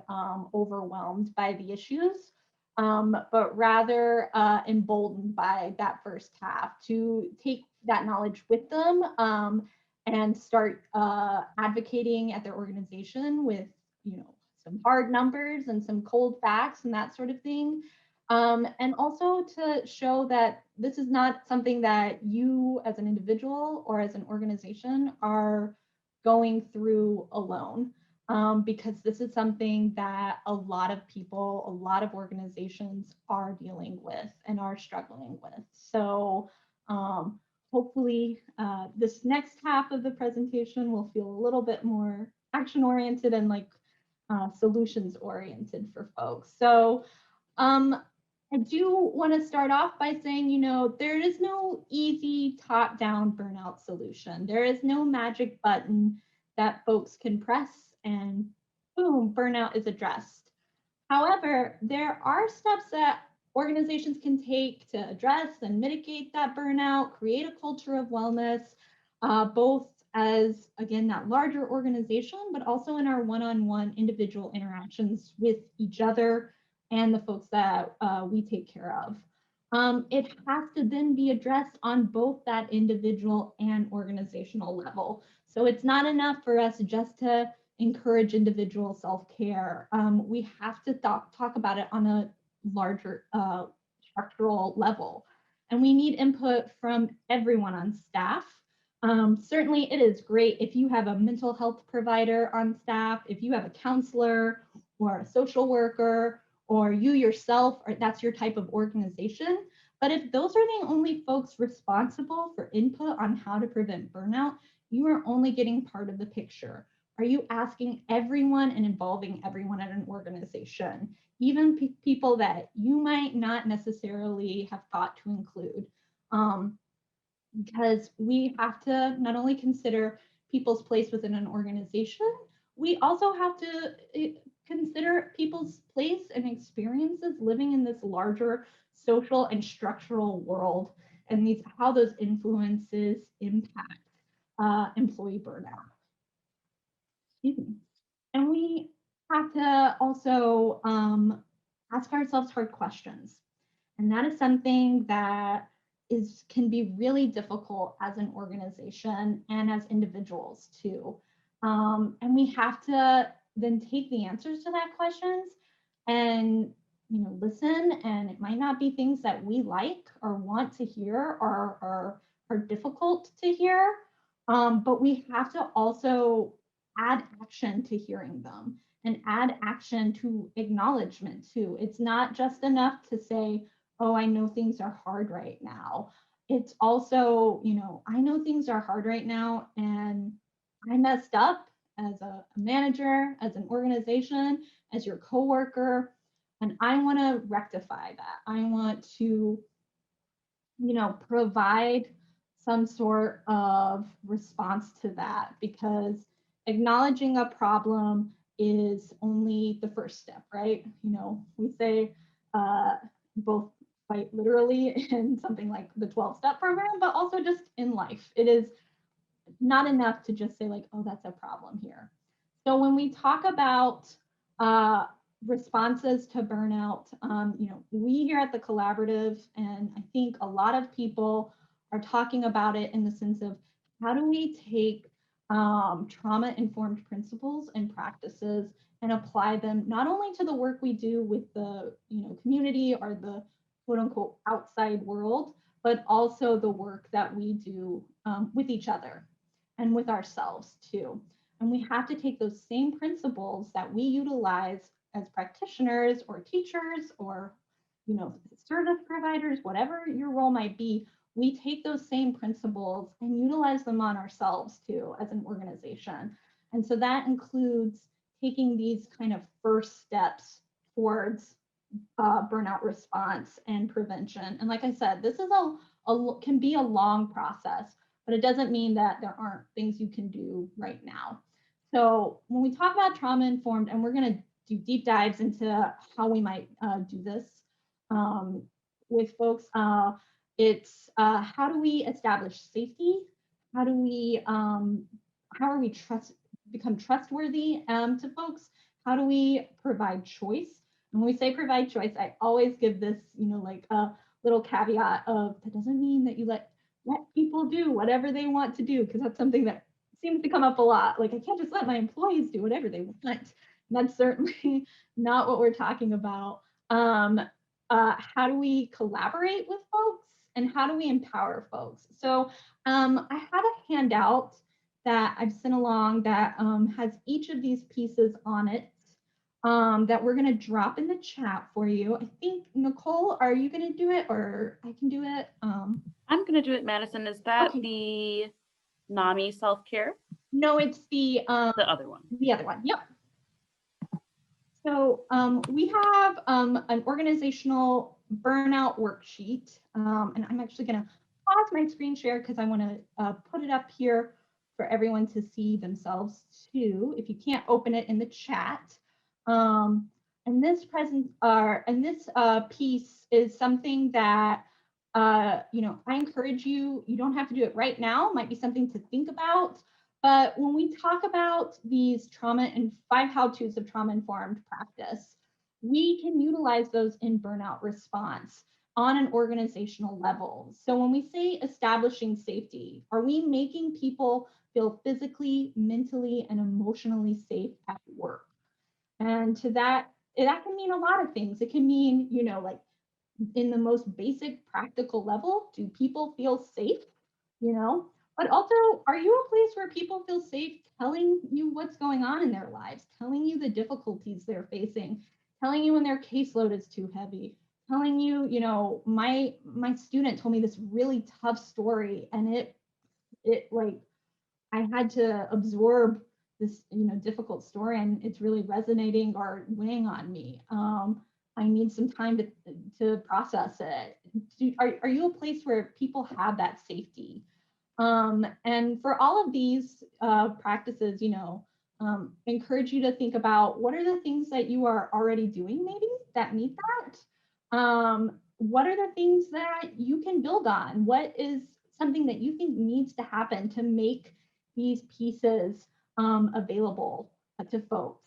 overwhelmed by the issues, but rather emboldened by that first half to take that knowledge with them and start advocating at their organization with some hard numbers and some cold facts and that sort of thing. And also to show that this is not something that you as an individual or as an organization are going through alone, because this is something that a lot of people, a lot of organizations are dealing with and are struggling with. So hopefully this next half of the presentation will feel a little bit more action oriented and like solutions oriented for folks. So I do want to start off by saying, there is no easy top-down burnout solution. There is no magic button that folks can press and boom, burnout is addressed. However, there are steps that organizations can take to address and mitigate that burnout, create a culture of wellness, both as, again, that larger organization, but also in our one-on-one individual interactions with each other and the folks that we take care of. It has to then be addressed on both that individual and organizational level. So it's not enough for us just to encourage individual self-care. We have to talk about it on a larger structural level. And we need input from everyone on staff. Certainly it is great if you have a mental health provider on staff, if you have a counselor or a social worker, or you yourself, or that's your type of organization. But if those are the only folks responsible for input on how to prevent burnout, you are only getting part of the picture. Are you asking everyone and involving everyone at an organization, even people that you might not necessarily have thought to include? Because we have to not only consider people's place within an organization, we also have to consider people's place and experiences living in this larger social and structural world, and how those influences impact employee burnout. Excuse me. And we have to also ask ourselves hard questions. And that is something that can be really difficult as an organization and as individuals too. And we have to then take the answers to that questions and listen. And it might not be things that we like or want to hear or are difficult to hear, but we have to also add action to hearing them and add action to acknowledgement too. It's not just enough to say, oh, I know things are hard right now. It's also, I know things are hard right now and I messed up as a manager, as an organization, as your coworker, and I want to rectify that. I want to, provide some sort of response to that, because acknowledging a problem is only the first step, right? We say both quite literally in something like the 12-step program, but also just in life. It is not enough to just say like, oh, that's a problem here. So when we talk about responses to burnout, we here at the collaborative, and I think a lot of people are talking about it in the sense of how do we take trauma-informed principles and practices and apply them not only to the work we do with the community or the quote unquote outside world, but also the work that we do with each other and with ourselves too. And we have to take those same principles that we utilize as practitioners or teachers or service providers, whatever your role might be. We take those same principles and utilize them on ourselves too as an organization. And so that includes taking these kind of first steps towards burnout response and prevention. And like I said, this is can be a long process, but it doesn't mean that there aren't things you can do right now. So when we talk about trauma informed, and we're going to do deep dives into how we might do this with folks, it's how do we establish safety? How do we how are we become trustworthy to folks? How do we provide choice? And when we say provide choice, I always give this, like a little caveat of that doesn't mean that you let people do whatever they want to do, because that's something that seems to come up a lot. Like, I can't just let my employees do whatever they want. And that's certainly not what we're talking about. How do we collaborate with folks, and how do we empower folks? So I have a handout that I've sent along that has each of these pieces on it that we're going to drop in the chat for you. I think, Nicole, are you going to do it, or I can do it? I'm going to do it, Madison. Is that okay. the NAMI self-care? No, it's the other one. The other one, yep. So we have an organizational burnout worksheet, and I'm actually going to pause my screen share because I want to put it up here for everyone to see themselves too, if you can't open it in the chat. And this piece is something that I encourage you. You don't have to do it right now. It might be something to think about. But when we talk about these trauma and 5 how-tos of trauma-informed practice, we can utilize those in burnout response on an organizational level. So when we say establishing safety, are we making people feel physically, mentally, and emotionally safe at work? And to that can mean a lot of things. It can mean, like in the most basic practical level, do people feel safe? But also, are you a place where people feel safe telling you what's going on in their lives, telling you the difficulties they're facing, telling you when their caseload is too heavy, telling you, my student told me this really tough story, and it like I had to absorb this, difficult story, and it's really resonating or weighing on me. I need some time to process it. Are you a place where people have that safety? And for all of these practices, encourage you to think about what are the things that you are already doing maybe that meet that? What are the things that you can build on? What is something that you think needs to happen to make these pieces available to folks?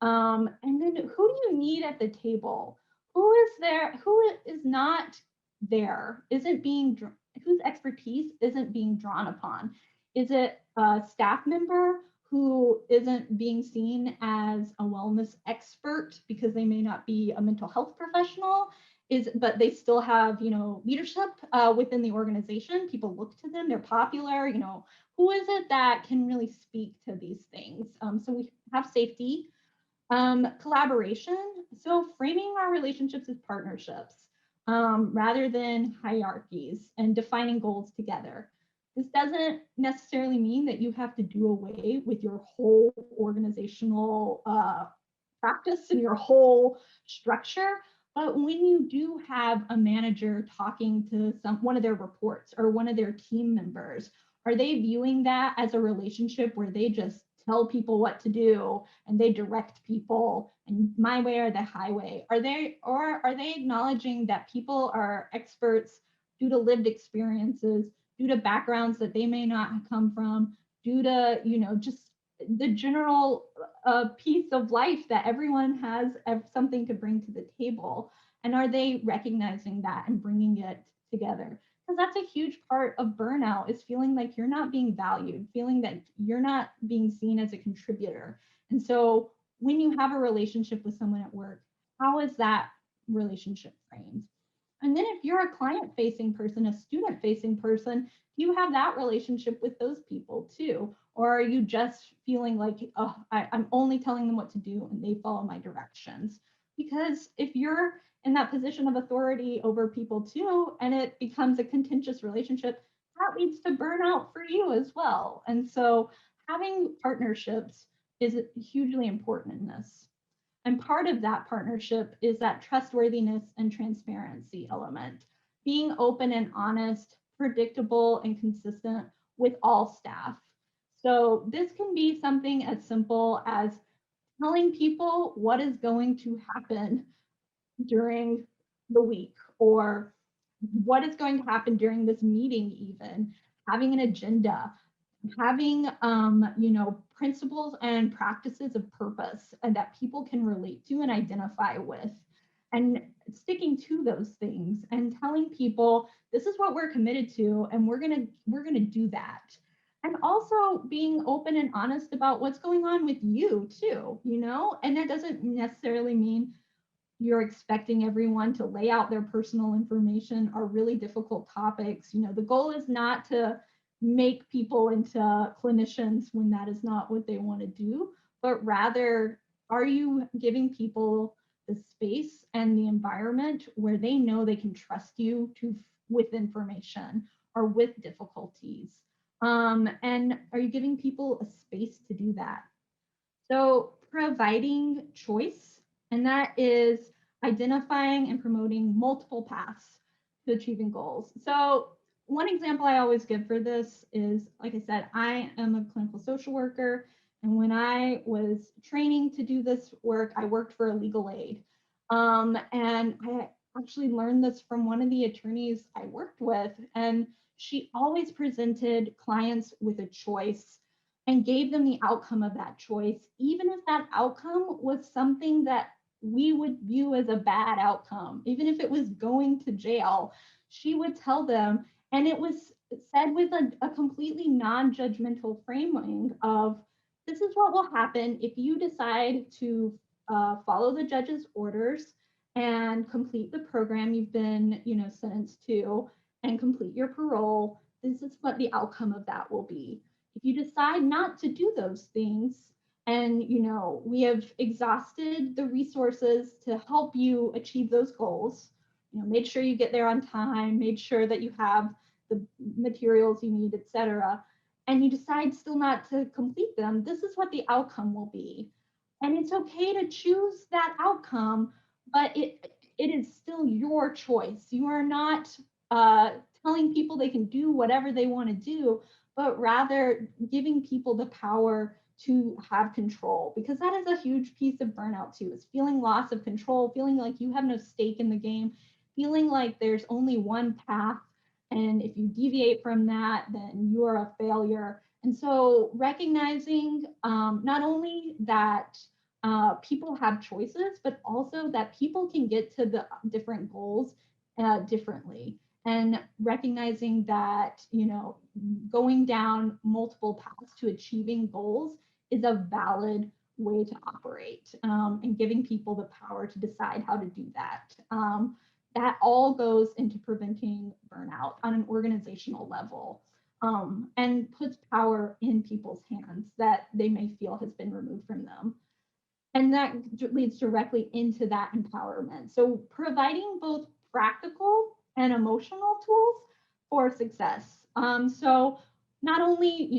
And then who do you need at the table? Who is there? Who is not there? Isn't being whose expertise isn't being drawn upon? Is it a staff member who isn't being seen as a wellness expert because they may not be a mental health professional, but they still have, leadership within the organization? People look to them, they're popular, who is it that can really speak to these things? So we have safety, collaboration. So framing our relationships as partnerships rather than hierarchies, and defining goals together. This doesn't necessarily mean that you have to do away with your whole organizational practice and your whole structure. But when you do have a manager talking to one of their reports or one of their team members, are they viewing that as a relationship where they just tell people what to do and they direct people and my way or the highway? Are they acknowledging that people are experts due to lived experiences, due to backgrounds that they may not have come from, due to, just the general piece of life that everyone has something to bring to the table? And are they recognizing that and bringing it together? Because that's a huge part of burnout, is feeling like you're not being valued, feeling that you're not being seen as a contributor. And so when you have a relationship with someone at work, how is that relationship framed? And then if you're a client-facing person, a student-facing person, do you have that relationship with those people too? Or are you just feeling like, oh, I'm only telling them what to do and they follow my directions? Because if you're in that position of authority over people too, and it becomes a contentious relationship, that leads to burnout for you as well. And so having partnerships is hugely important in this. And part of that partnership is that trustworthiness and transparency element, being open and honest, predictable and consistent with all staff. So this can be something as simple as telling people what is going to happen during the week, or what is going to happen during this meeting, even having an agenda, having principles and practices of purpose and that people can relate to and identify with, and sticking to those things and telling people this is what we're committed to and we're gonna do that. And also being open and honest about what's going on with you too, and that doesn't necessarily mean you're expecting everyone to lay out their personal information or really difficult topics. The goal is not to make people into clinicians when that is not what they want to do, but rather, are you giving people the space and the environment where they know they can trust you with information or with difficulties? And are you giving people a space to do that? So providing choice, and that is identifying and promoting multiple paths to achieving goals. So one example I always give for this is, like I said, I am a clinical social worker. And when I was training to do this work, I worked for a legal aid. And I actually learned this from one of the attorneys I worked with. And she always presented clients with a choice and gave them the outcome of that choice, even if that outcome was something that we would view as a bad outcome, even if it was going to jail. She would tell them, and it was said with a completely non-judgmental framing of, this is what will happen if you decide to follow the judge's orders and complete the program you've been sentenced to and complete your parole. This is what the outcome of that will be. If you decide not to do those things, and we have exhausted the resources to help you achieve those goals, made sure you get there on time, made sure that you have the materials you need, etc., and you decide still not to complete them, this is what the outcome will be. And it's okay to choose that outcome, but it is still your choice. You are not telling people they can do whatever they want to do, but rather giving people the power to have control, because that is a huge piece of burnout too, is feeling loss of control, feeling like you have no stake in the game, feeling like there's only one path, and if you deviate from that, then you're a failure. And so recognizing not only that people have choices, but also that people can get to the different goals differently. And recognizing that, going down multiple paths to achieving goals is a valid way to operate, and giving people the power to decide how to do that. That all goes into preventing burnout on an organizational level, and puts power in people's hands that they may feel has been removed from them. And that leads directly into that empowerment. So providing both practical and emotional tools for success. So not only,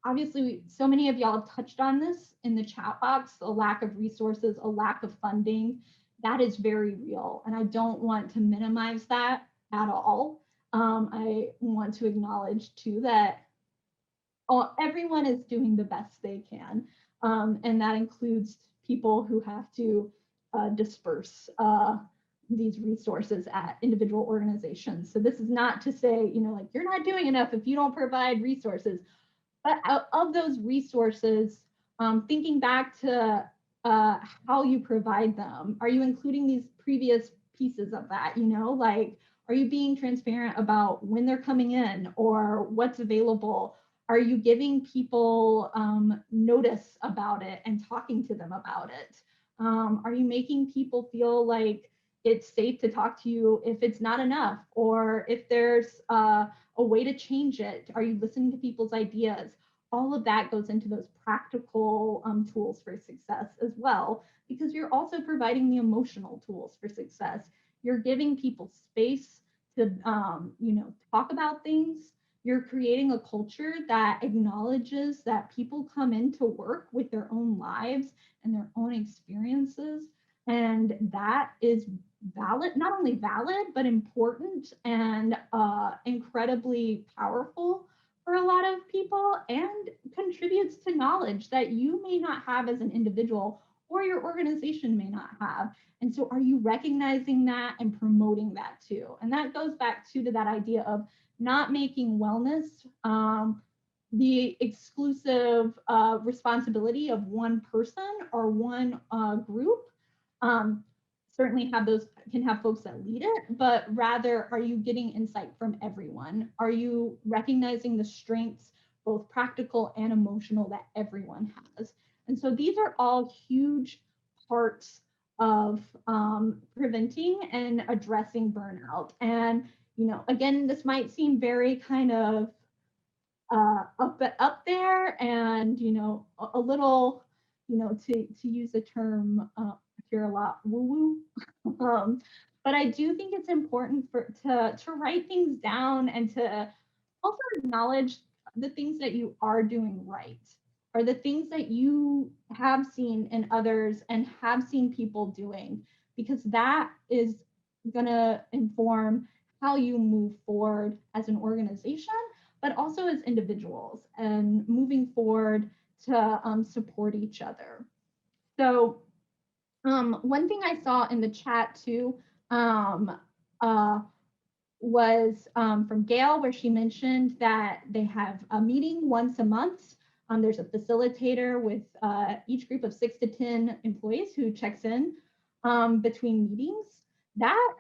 obviously so many of y'all have touched on this in the chat box, a lack of resources, a lack of funding, that is very real. And I don't want to minimize that at all. I want to acknowledge too that everyone is doing the best they can. And that includes people who have to disperse these resources at individual organizations. So this is not to say, like, you're not doing enough if you don't provide resources. But of those resources, thinking back to how you provide them, are you including these previous pieces of that? Like, are you being transparent about when they're coming in or what's available? Are you giving people notice about it and talking to them about it? Are you making people feel like it's safe to talk to you if it's not enough, or if there's a way to change it? Are you listening to people's ideas? All of that goes into those practical tools for success as well, because you're also providing the emotional tools for success. You're giving people space to talk about things. You're creating a culture that acknowledges that people come into work with their own lives and their own experiences. And that is valid, not only valid, but important and incredibly powerful for a lot of people, and contributes to knowledge that you may not have as an individual or your organization may not have. And so are you recognizing that and promoting that too? And that goes back to that idea of not making wellness the exclusive responsibility of one person or one group. Um, Certainly can have folks that lead it, but rather, are you getting insight from everyone? Are you recognizing the strengths, both practical and emotional, that everyone has? And so these are all huge parts of preventing and addressing burnout. And, again, this might seem very kind of up there, and a little, to use a term I hear a lot, woo woo. But I do think it's important to write things down and to also acknowledge the things that you are doing right, or the things that you have seen in others and have seen people doing, because that is going to inform how you move forward as an organization, but also as individuals, and moving forward to support each other. So one thing I saw in the chat too um, uh, was from Gail, where she mentioned that they have a meeting once a month. There's a facilitator with each group of 6 to 10 employees who checks in between meetings. That,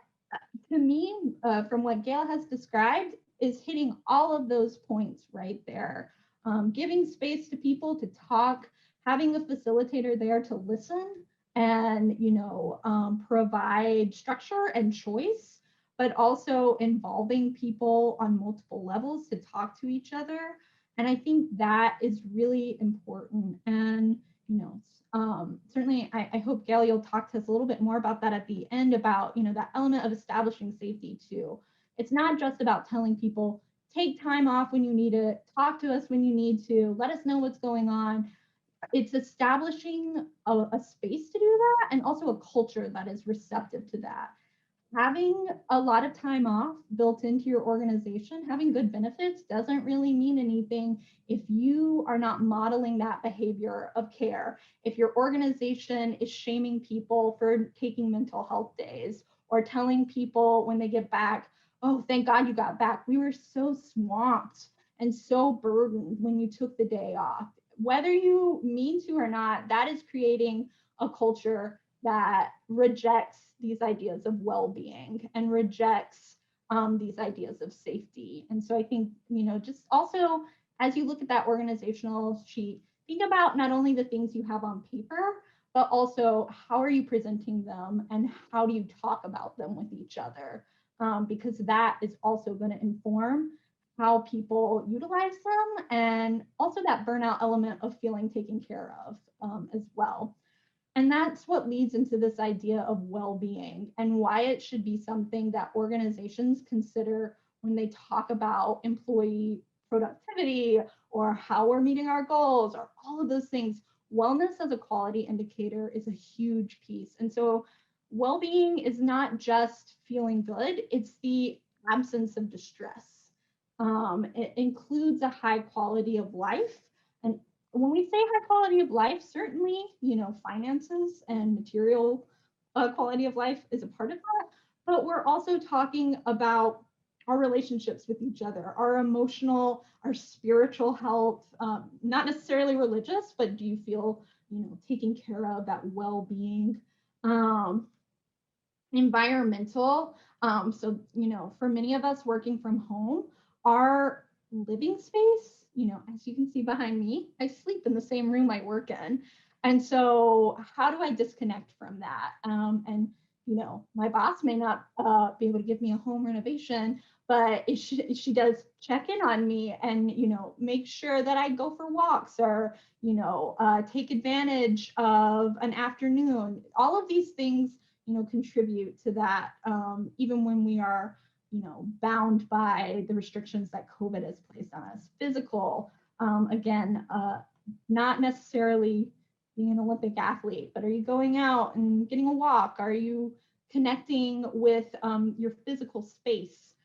to me, from what Gail has described, is hitting all of those points right there. Giving space to people to talk, having a facilitator there to listen and provide structure and choice, but also involving people on multiple levels to talk to each other. And I think that is really important. And certainly I hope, Gail, you'll talk to us a little bit more about that at the end, about that element of establishing safety too. It's not just about telling people, take time off when you need it, talk to us when you need to, let us know what's going on. It's establishing a space to do that, and also a culture that is receptive to that. Having a lot of time off built into your organization, having good benefits, doesn't really mean anything if you are not modeling that behavior of care. If your organization is shaming people for taking mental health days, or telling people when they get back, oh, thank God you got back, we were so swamped and so burdened when you took the day off. Whether you mean to or not, that is creating a culture that rejects these ideas of well-being and rejects these ideas of safety. And so I think, just also, as you look at that organizational sheet, think about not only the things you have on paper, but also how are you presenting them and how do you talk about them with each other? Because that is also going to inform how people utilize them, and also that burnout element of feeling taken care of as well. And that's what leads into this idea of well-being, and why it should be something that organizations consider when they talk about employee productivity, or how we're meeting our goals, or all of those things. Wellness as a quality indicator is a huge piece. And so well-being is not just feeling good, it's the absence of distress. It includes a high quality of life. And when we say high quality of life, certainly, finances and material quality of life is a part of that. But we're also talking about our relationships with each other, our emotional, our spiritual health, not necessarily religious, but do you feel, taken care of, that well-being, environmental. So, for many of us working from home, our living space, as you can see behind me, I sleep in the same room I work in. And so how do I disconnect from that? And, my boss may not be able to give me a home renovation, but if she does check in on me and, make sure that I go for walks, or, take advantage of an afternoon. All of these things, contribute to that, even when we are bound by the restrictions that COVID has placed on us. Physical, again, not necessarily being an Olympic athlete, but are you going out and getting a walk? Are you connecting with your physical space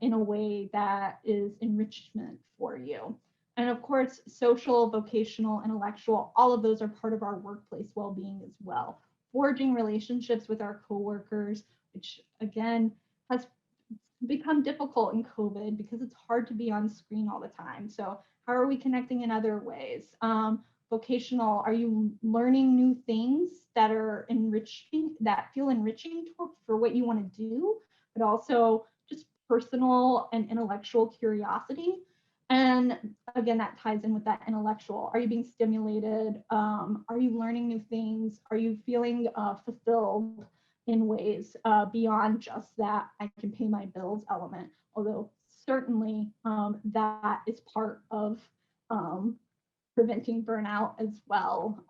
in a way that is enrichment for you? And of course, social, vocational, intellectual, all of those are part of our workplace well-being as well. Forging relationships with our coworkers, which again has become difficult in COVID because it's hard to be on screen all the time. So how are we connecting in other ways? Vocational, are you learning new things that are enriching, that feel enriching for what you want to do, but also just personal and intellectual curiosity? And again, that ties in with that intellectual. Are you being stimulated? Are you learning new things? Are you feeling fulfilled in ways beyond just that I can pay my bills element? Although certainly that is part of preventing burnout as well.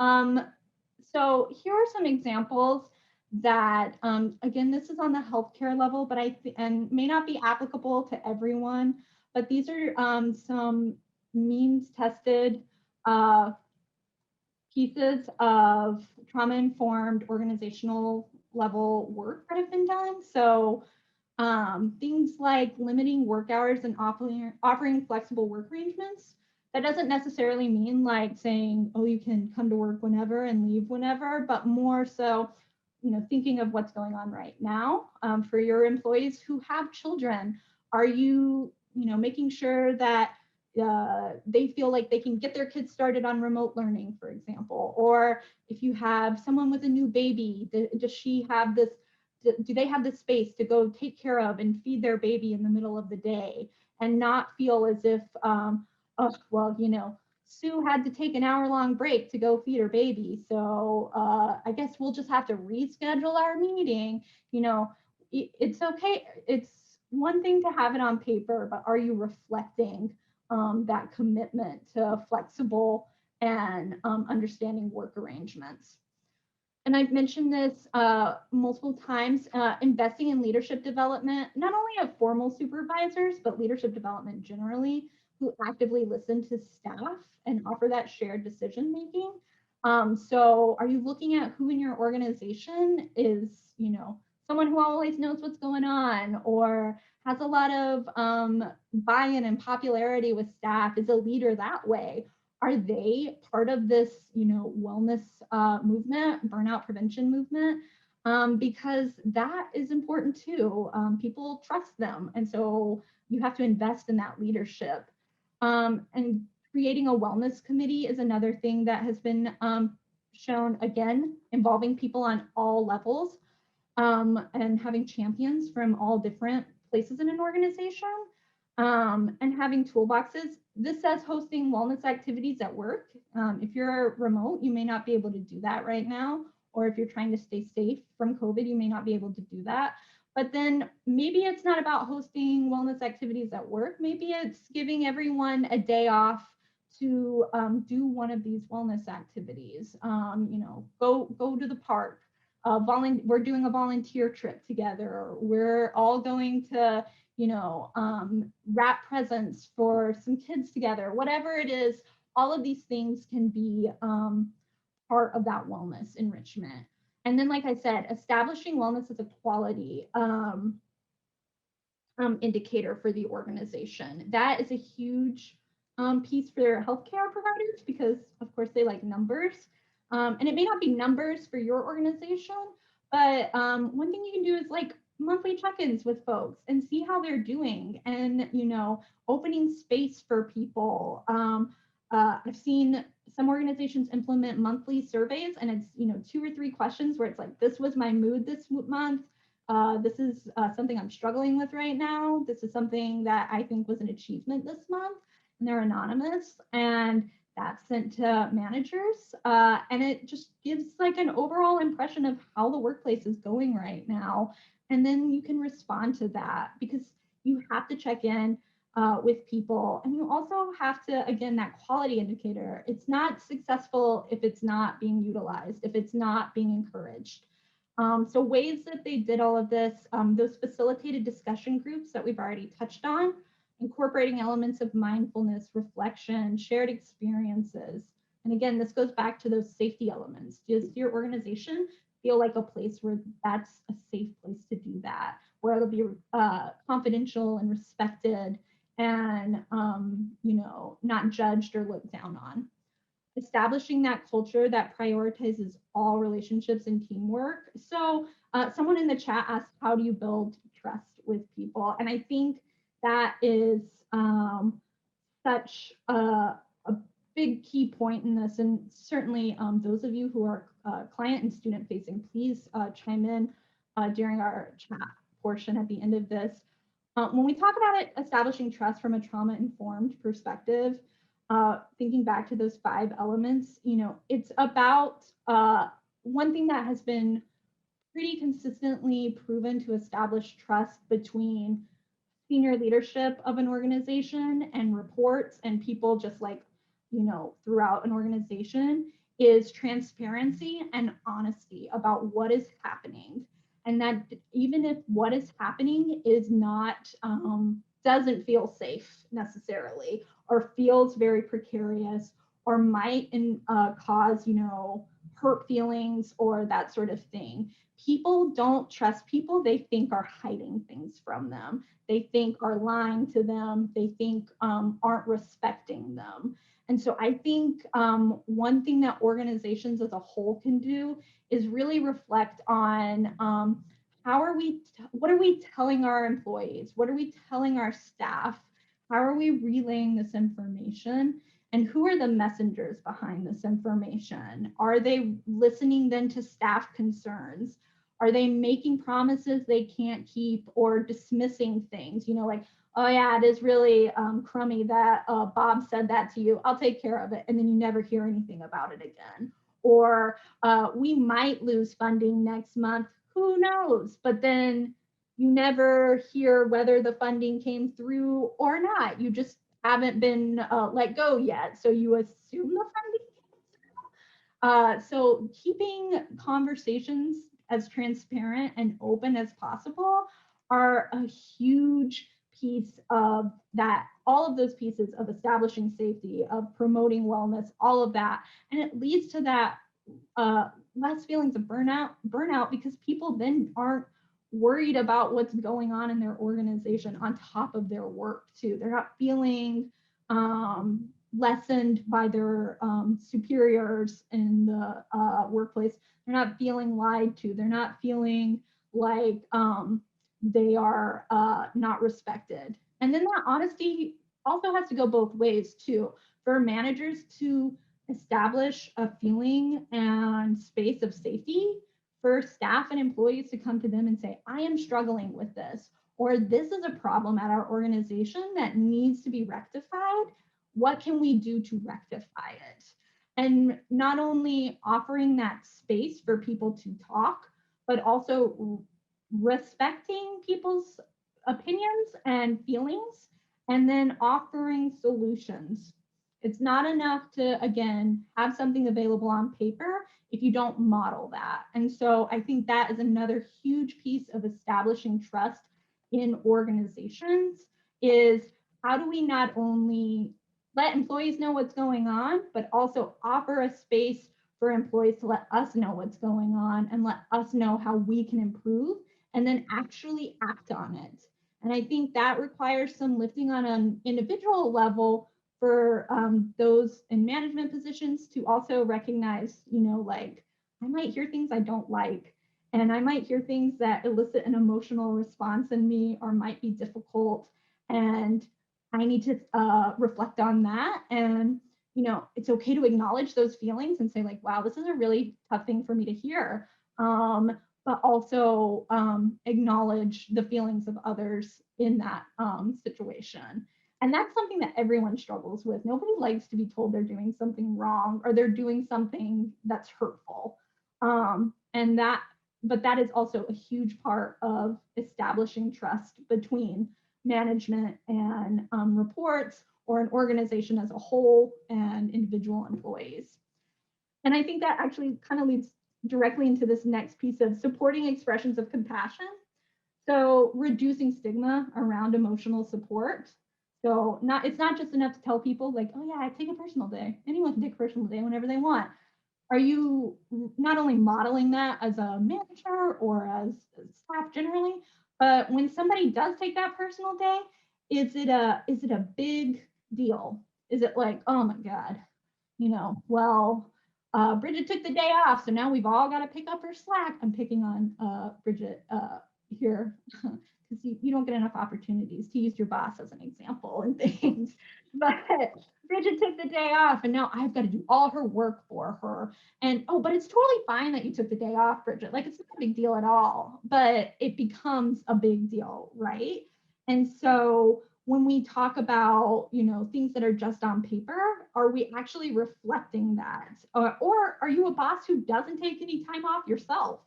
So here are some examples that, again, this is on the healthcare level, but and may not be applicable to everyone, but these are some means tested pieces of trauma-informed organizational level work that have been done. So things like limiting work hours and offering flexible work arrangements. That doesn't necessarily mean like saying, oh, you can come to work whenever and leave whenever, but more so, thinking of what's going on right now for your employees who have children. Are you, making sure that they feel like they can get their kids started on remote learning, for example? Or if you have someone with a new baby, does she have this, do they have the space to go take care of and feed their baby in the middle of the day and not feel as if, oh, well, Sue had to take an hour-long break to go feed her baby, so I guess we'll just have to reschedule our meeting. It's okay. It's one thing to have it on paper, but are you reflecting that commitment to flexible and understanding work arrangements? And I've mentioned this multiple times, investing in leadership development, not only of formal supervisors, but leadership development generally, who actively listen to staff and offer that shared decision making. So are you looking at who in your organization is, someone who always knows what's going on or has a lot of buy-in and popularity with staff, is a leader that way? Are they part of this, wellness movement, burnout prevention movement? Because that is important too. People trust them. And so you have to invest in that leadership. And creating a wellness committee is another thing that has been shown, again, involving people on all levels and having champions from all different places in an organization. And having toolboxes. This says hosting wellness activities at work. If you're remote, you may not be able to do that right now. Or if you're trying to stay safe from COVID, you may not be able to do that. But then maybe it's not about hosting wellness activities at work. Maybe it's giving everyone a day off to do one of these wellness activities. Go to the park. We're doing a volunteer trip together. We're all going to wrap presents for some kids together, whatever it is. All of these things can be part of that wellness enrichment. And then, like I said, establishing wellness as a quality indicator for the organization. That is a huge piece for healthcare providers because, of course, they like numbers. And it may not be numbers for your organization, but one thing you can do is like monthly check-ins with folks and see how they're doing, and opening space for people. I've seen some organizations implement monthly surveys, and it's 2 or 3 questions where it's like, this was my mood this month. This is something I'm struggling with right now. This is something that I think was an achievement this month, and they're anonymous, and that's sent to managers. And it just gives like an overall impression of how the workplace is going right now. And then you can respond to that because you have to check in with people. And you also have to, again, that quality indicator. It's not successful if it's not being utilized, if it's not being encouraged. So ways that they did all of this, those facilitated discussion groups that we've already touched on, incorporating elements of mindfulness, reflection, shared experiences. And again, this goes back to those safety elements. Does your organization feel like a place where that's a safe place to do that, where it'll be confidential and respected and, not judged or looked down on? Establishing that culture that prioritizes all relationships and teamwork. So someone in the chat asked, how do you build trust with people? And I think that is such a big key point in this. And certainly those of you who are client and student facing, please chime in during our chat portion at the end of this. When we talk about it, establishing trust from a trauma-informed perspective, thinking back to those 5 elements, it's about one thing that has been pretty consistently proven to establish trust between senior leadership of an organization and reports and people just like, throughout an organization is transparency and honesty about what is happening. And that even if what is happening is not, doesn't feel safe necessarily, or feels very precarious, or might cause, hurt feelings or that sort of thing. People don't trust people they think are hiding things from them. They think are lying to them. They think aren't respecting them. And so I think one thing that organizations as a whole can do is really reflect on what are we telling our employees? What are we telling our staff? How are we relaying this information? And who are the messengers behind this information? Are they listening then to staff concerns? Are they making promises they can't keep or dismissing things? Like, oh yeah, it is really crummy that Bob said that to you. I'll take care of it. And then you never hear anything about it again. Or we might lose funding next month. Who knows? But then you never hear whether the funding came through or not. You just haven't been let go yet. So you assume the funding came through. So keeping conversations as transparent and open as possible are a huge piece of that, all of those pieces of establishing safety, of promoting wellness, all of that. And it leads to that less feelings of burnout because people then aren't worried about what's going on in their organization on top of their work too. They're not feeling lessened by their superiors in the workplace. They're not feeling lied to. They're not feeling like they are not respected. And then that honesty also has to go both ways too. For managers to establish a feeling and space of safety for staff and employees to come to them and say, I am struggling with this, or this is a problem at our organization that needs to be rectified. What can we do to rectify it? And not only offering that space for people to talk, but also respecting people's opinions and feelings, and then offering solutions. It's not enough to, again, have something available on paper if you don't model that. And so I think that is another huge piece of establishing trust in organizations is how do we not only let employees know what's going on, but also offer a space for employees to let us know what's going on and let us know how we can improve and then actually act on it. And I think that requires some lifting on an individual level for those in management positions to also recognize, like, I might hear things I don't like, and I might hear things that elicit an emotional response in me or might be difficult. And I need to reflect on that. And, it's okay to acknowledge those feelings and say like, wow, this is a really tough thing for me to hear. But also acknowledge the feelings of others in that situation. And that's something that everyone struggles with. Nobody likes to be told they're doing something wrong or they're doing something that's hurtful. But that is also a huge part of establishing trust between management and reports or an organization as a whole and individual employees. And I think that actually kind of leads directly into this next piece of supporting expressions of compassion. So reducing stigma around emotional support. So it's not just enough to tell people like, oh yeah, take a personal day. Anyone can take a personal day whenever they want. Are you not only modeling that as a manager or as staff generally, but when somebody does take that personal day, is it a big deal? Is it like, oh my God, well, Bridget took the day off, so now we've all got to pick up her slack. I'm picking on Bridget here because you don't get enough opportunities to use your boss as an example and things. But Bridget took the day off, and now I've got to do all her work for her. And oh, but it's totally fine that you took the day off, Bridget. Like, it's not a big deal at all, but it becomes a big deal, right? And so when we talk about, things that are just on paper, are we actually reflecting that? Or are you a boss who doesn't take any time off yourself?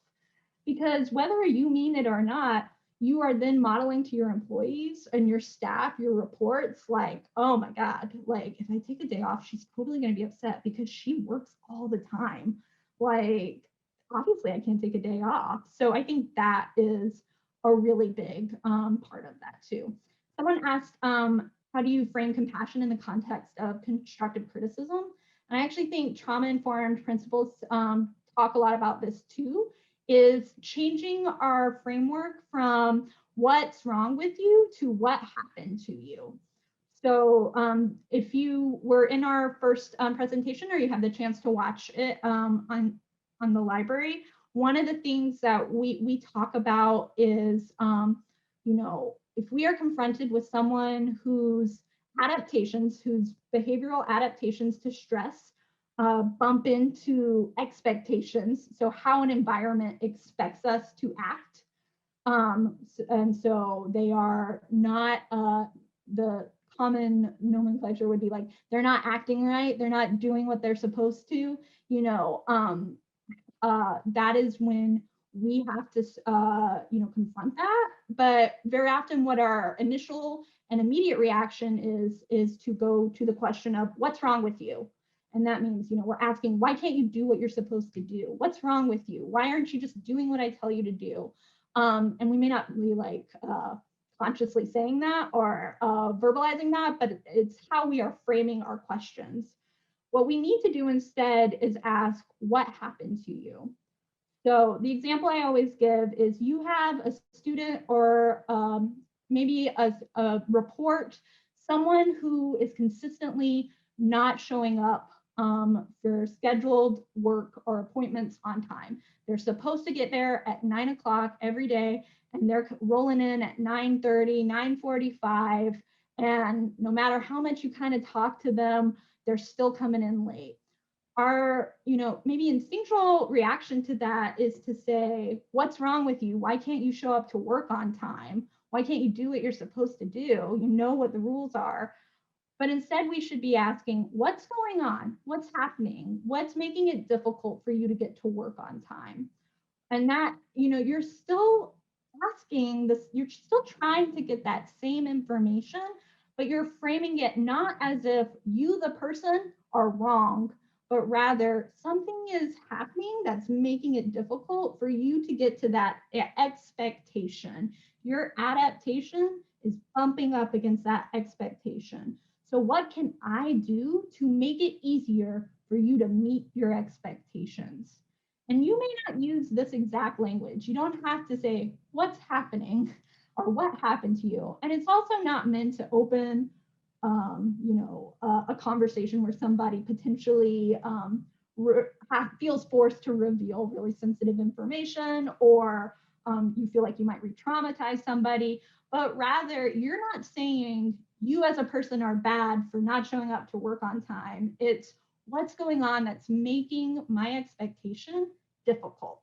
Because whether you mean it or not, you are then modeling to your employees and your staff, your reports, like, oh my God, like if I take a day off, she's totally going to be upset because she works all the time. Like, obviously I can't take a day off. So I think that is a really big part of that too. Someone asked, how do you frame compassion in the context of constructive criticism? And I actually think trauma-informed principles talk a lot about this too, is changing our framework from what's wrong with you to what happened to you. So if you were in our first presentation or you have the chance to watch it on the library, one of the things that we talk about is, if we are confronted with someone whose behavioral adaptations to stress bump into expectations, so how an environment expects us to act. And so they are not, the common nomenclature would be like, they're not acting right, they're not doing what they're supposed to, that is when we have to, confront that. But very often what our initial and immediate reaction is to go to the question of what's wrong with you? And that means, we're asking, why can't you do what you're supposed to do? What's wrong with you? Why aren't you just doing what I tell you to do? And we may not be like consciously saying that or verbalizing that, but it's how we are framing our questions. What we need to do instead is ask, what happened to you? So the example I always give is you have a student or maybe a report, someone who is consistently not showing up for scheduled work or appointments on time. They're supposed to get there at 9 o'clock every day, and they're rolling in at 9:30, 9:45. And no matter how much you kind of talk to them, they're still coming in late. Our, maybe instinctual reaction to that is to say, what's wrong with you? Why can't you show up to work on time? Why can't you do what you're supposed to do? You know what the rules are. But instead, we should be asking, what's going on? What's happening? What's making it difficult for you to get to work on time? And that, you're still asking this, you're still trying to get that same information, but you're framing it not as if you, the person, are wrong, but rather something is happening that's making it difficult for you to get to that expectation. Your adaptation is bumping up against that expectation. So what can I do to make it easier for you to meet your expectations? And you may not use this exact language. You don't have to say what's happening or what happened to you. And it's also not meant to open, a conversation where somebody potentially feels forced to reveal really sensitive information, or you feel like you might re-traumatize somebody. But rather, you're not saying you as a person are bad for not showing up to work on time. It's what's going on that's making my expectation difficult.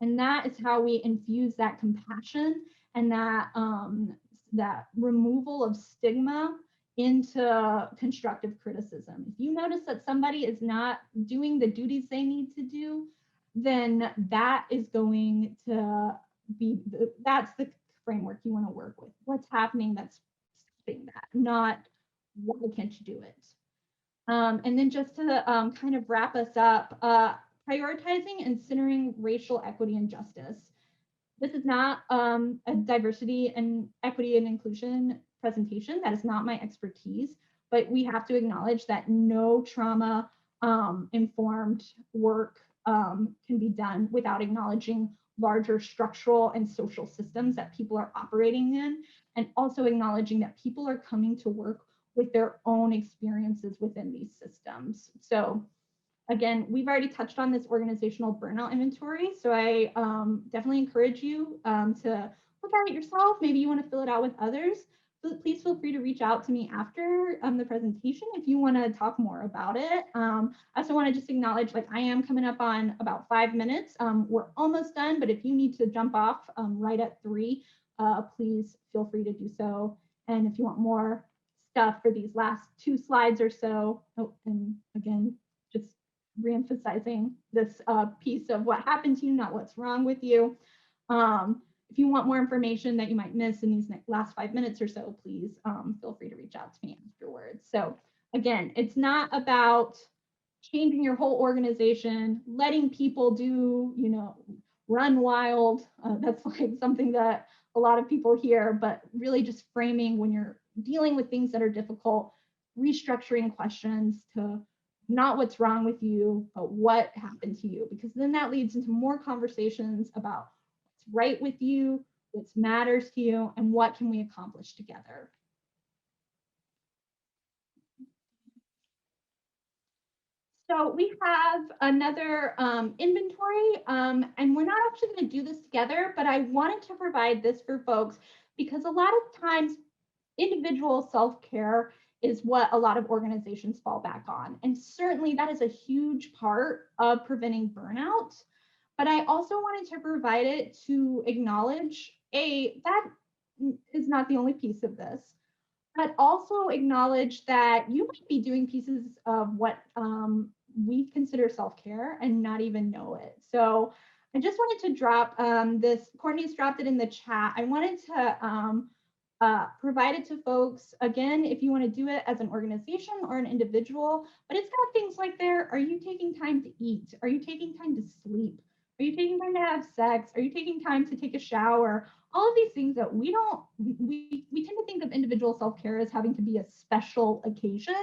And that is how we infuse that compassion and that removal of stigma into constructive criticism. If you notice that somebody is not doing the duties they need to do, then that is going to be, that's the framework you want to work with. What's happening that's stopping that, not why can't you do it? And then just to kind of wrap us up, prioritizing and centering racial equity and justice. This is not a diversity and equity and inclusion presentation. That is not my expertise, but we have to acknowledge that no trauma informed work can be done without acknowledging larger structural and social systems that people are operating in, and also acknowledging that people are coming to work with their own experiences within these systems. So again, we've already touched on this organizational burnout inventory, so I definitely encourage you to look at it yourself. Maybe you want to fill it out with others. But please feel free to reach out to me after the presentation if you want to talk more about it. I also want to just acknowledge, like, I am coming up on about 5 minutes. We're almost done, but if you need to jump off right at 3, please feel free to do so. And if you want more stuff for these last 2 slides or so, oh, and again, just reemphasizing this piece of what happened to you, not what's wrong with you. If you want more information that you might miss in these last 5 minutes or so, please feel free to reach out to me afterwards. So again, it's not about changing your whole organization, letting people do, you know, run wild. That's like something that a lot of people hear, but really just framing when you're dealing with things that are difficult, restructuring questions to not what's wrong with you, but what happened to you, because then that leads into more conversations about what's right with you, what matters to you, and what can we accomplish together. So we have another inventory, and we're not actually going to do this together, but I wanted to provide this for folks because a lot of times individual self-care is what a lot of organizations fall back on. And certainly that is a huge part of preventing burnout. But I also wanted to provide it to acknowledge, that is not the only piece of this, but also acknowledge that you might be doing pieces of what we consider self-care and not even know it. So I just wanted to drop this, Courtney's dropped it in the chat. I wanted to provide it to folks. Again, if you want to do it as an organization or an individual, but it's got things like there, are you taking time to eat? Are you taking time to sleep? Are you taking time to have sex? Are you taking time to take a shower? All of these things that we tend to think of individual self-care as having to be a special occasion.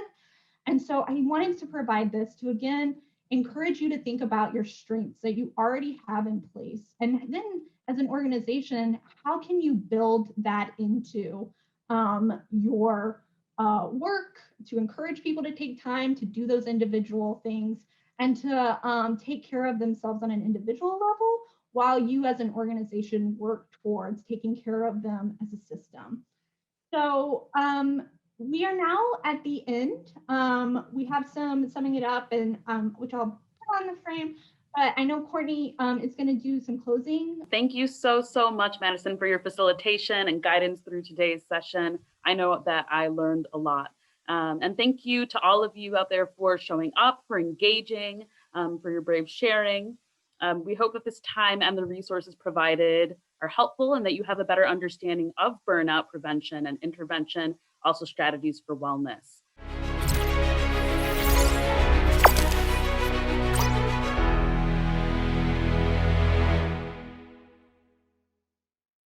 And so I wanted to provide this to, again, encourage you to think about your strengths that you already have in place. And then as an organization, how can you build that into your work to encourage people to take time to do those individual things and to take care of themselves on an individual level while you as an organization work towards taking care of them as a system. So we are now at the end. We have some summing it up, and which I'll put on the frame, but I know Courtney is going to do some closing. Thank you so much, Madison, for your facilitation and guidance through today's session. I know that I learned a lot. And thank you to all of you out there for showing up, for engaging, for your brave sharing. We hope that this time and the resources provided are helpful and that you have a better understanding of burnout prevention and intervention, also strategies for wellness.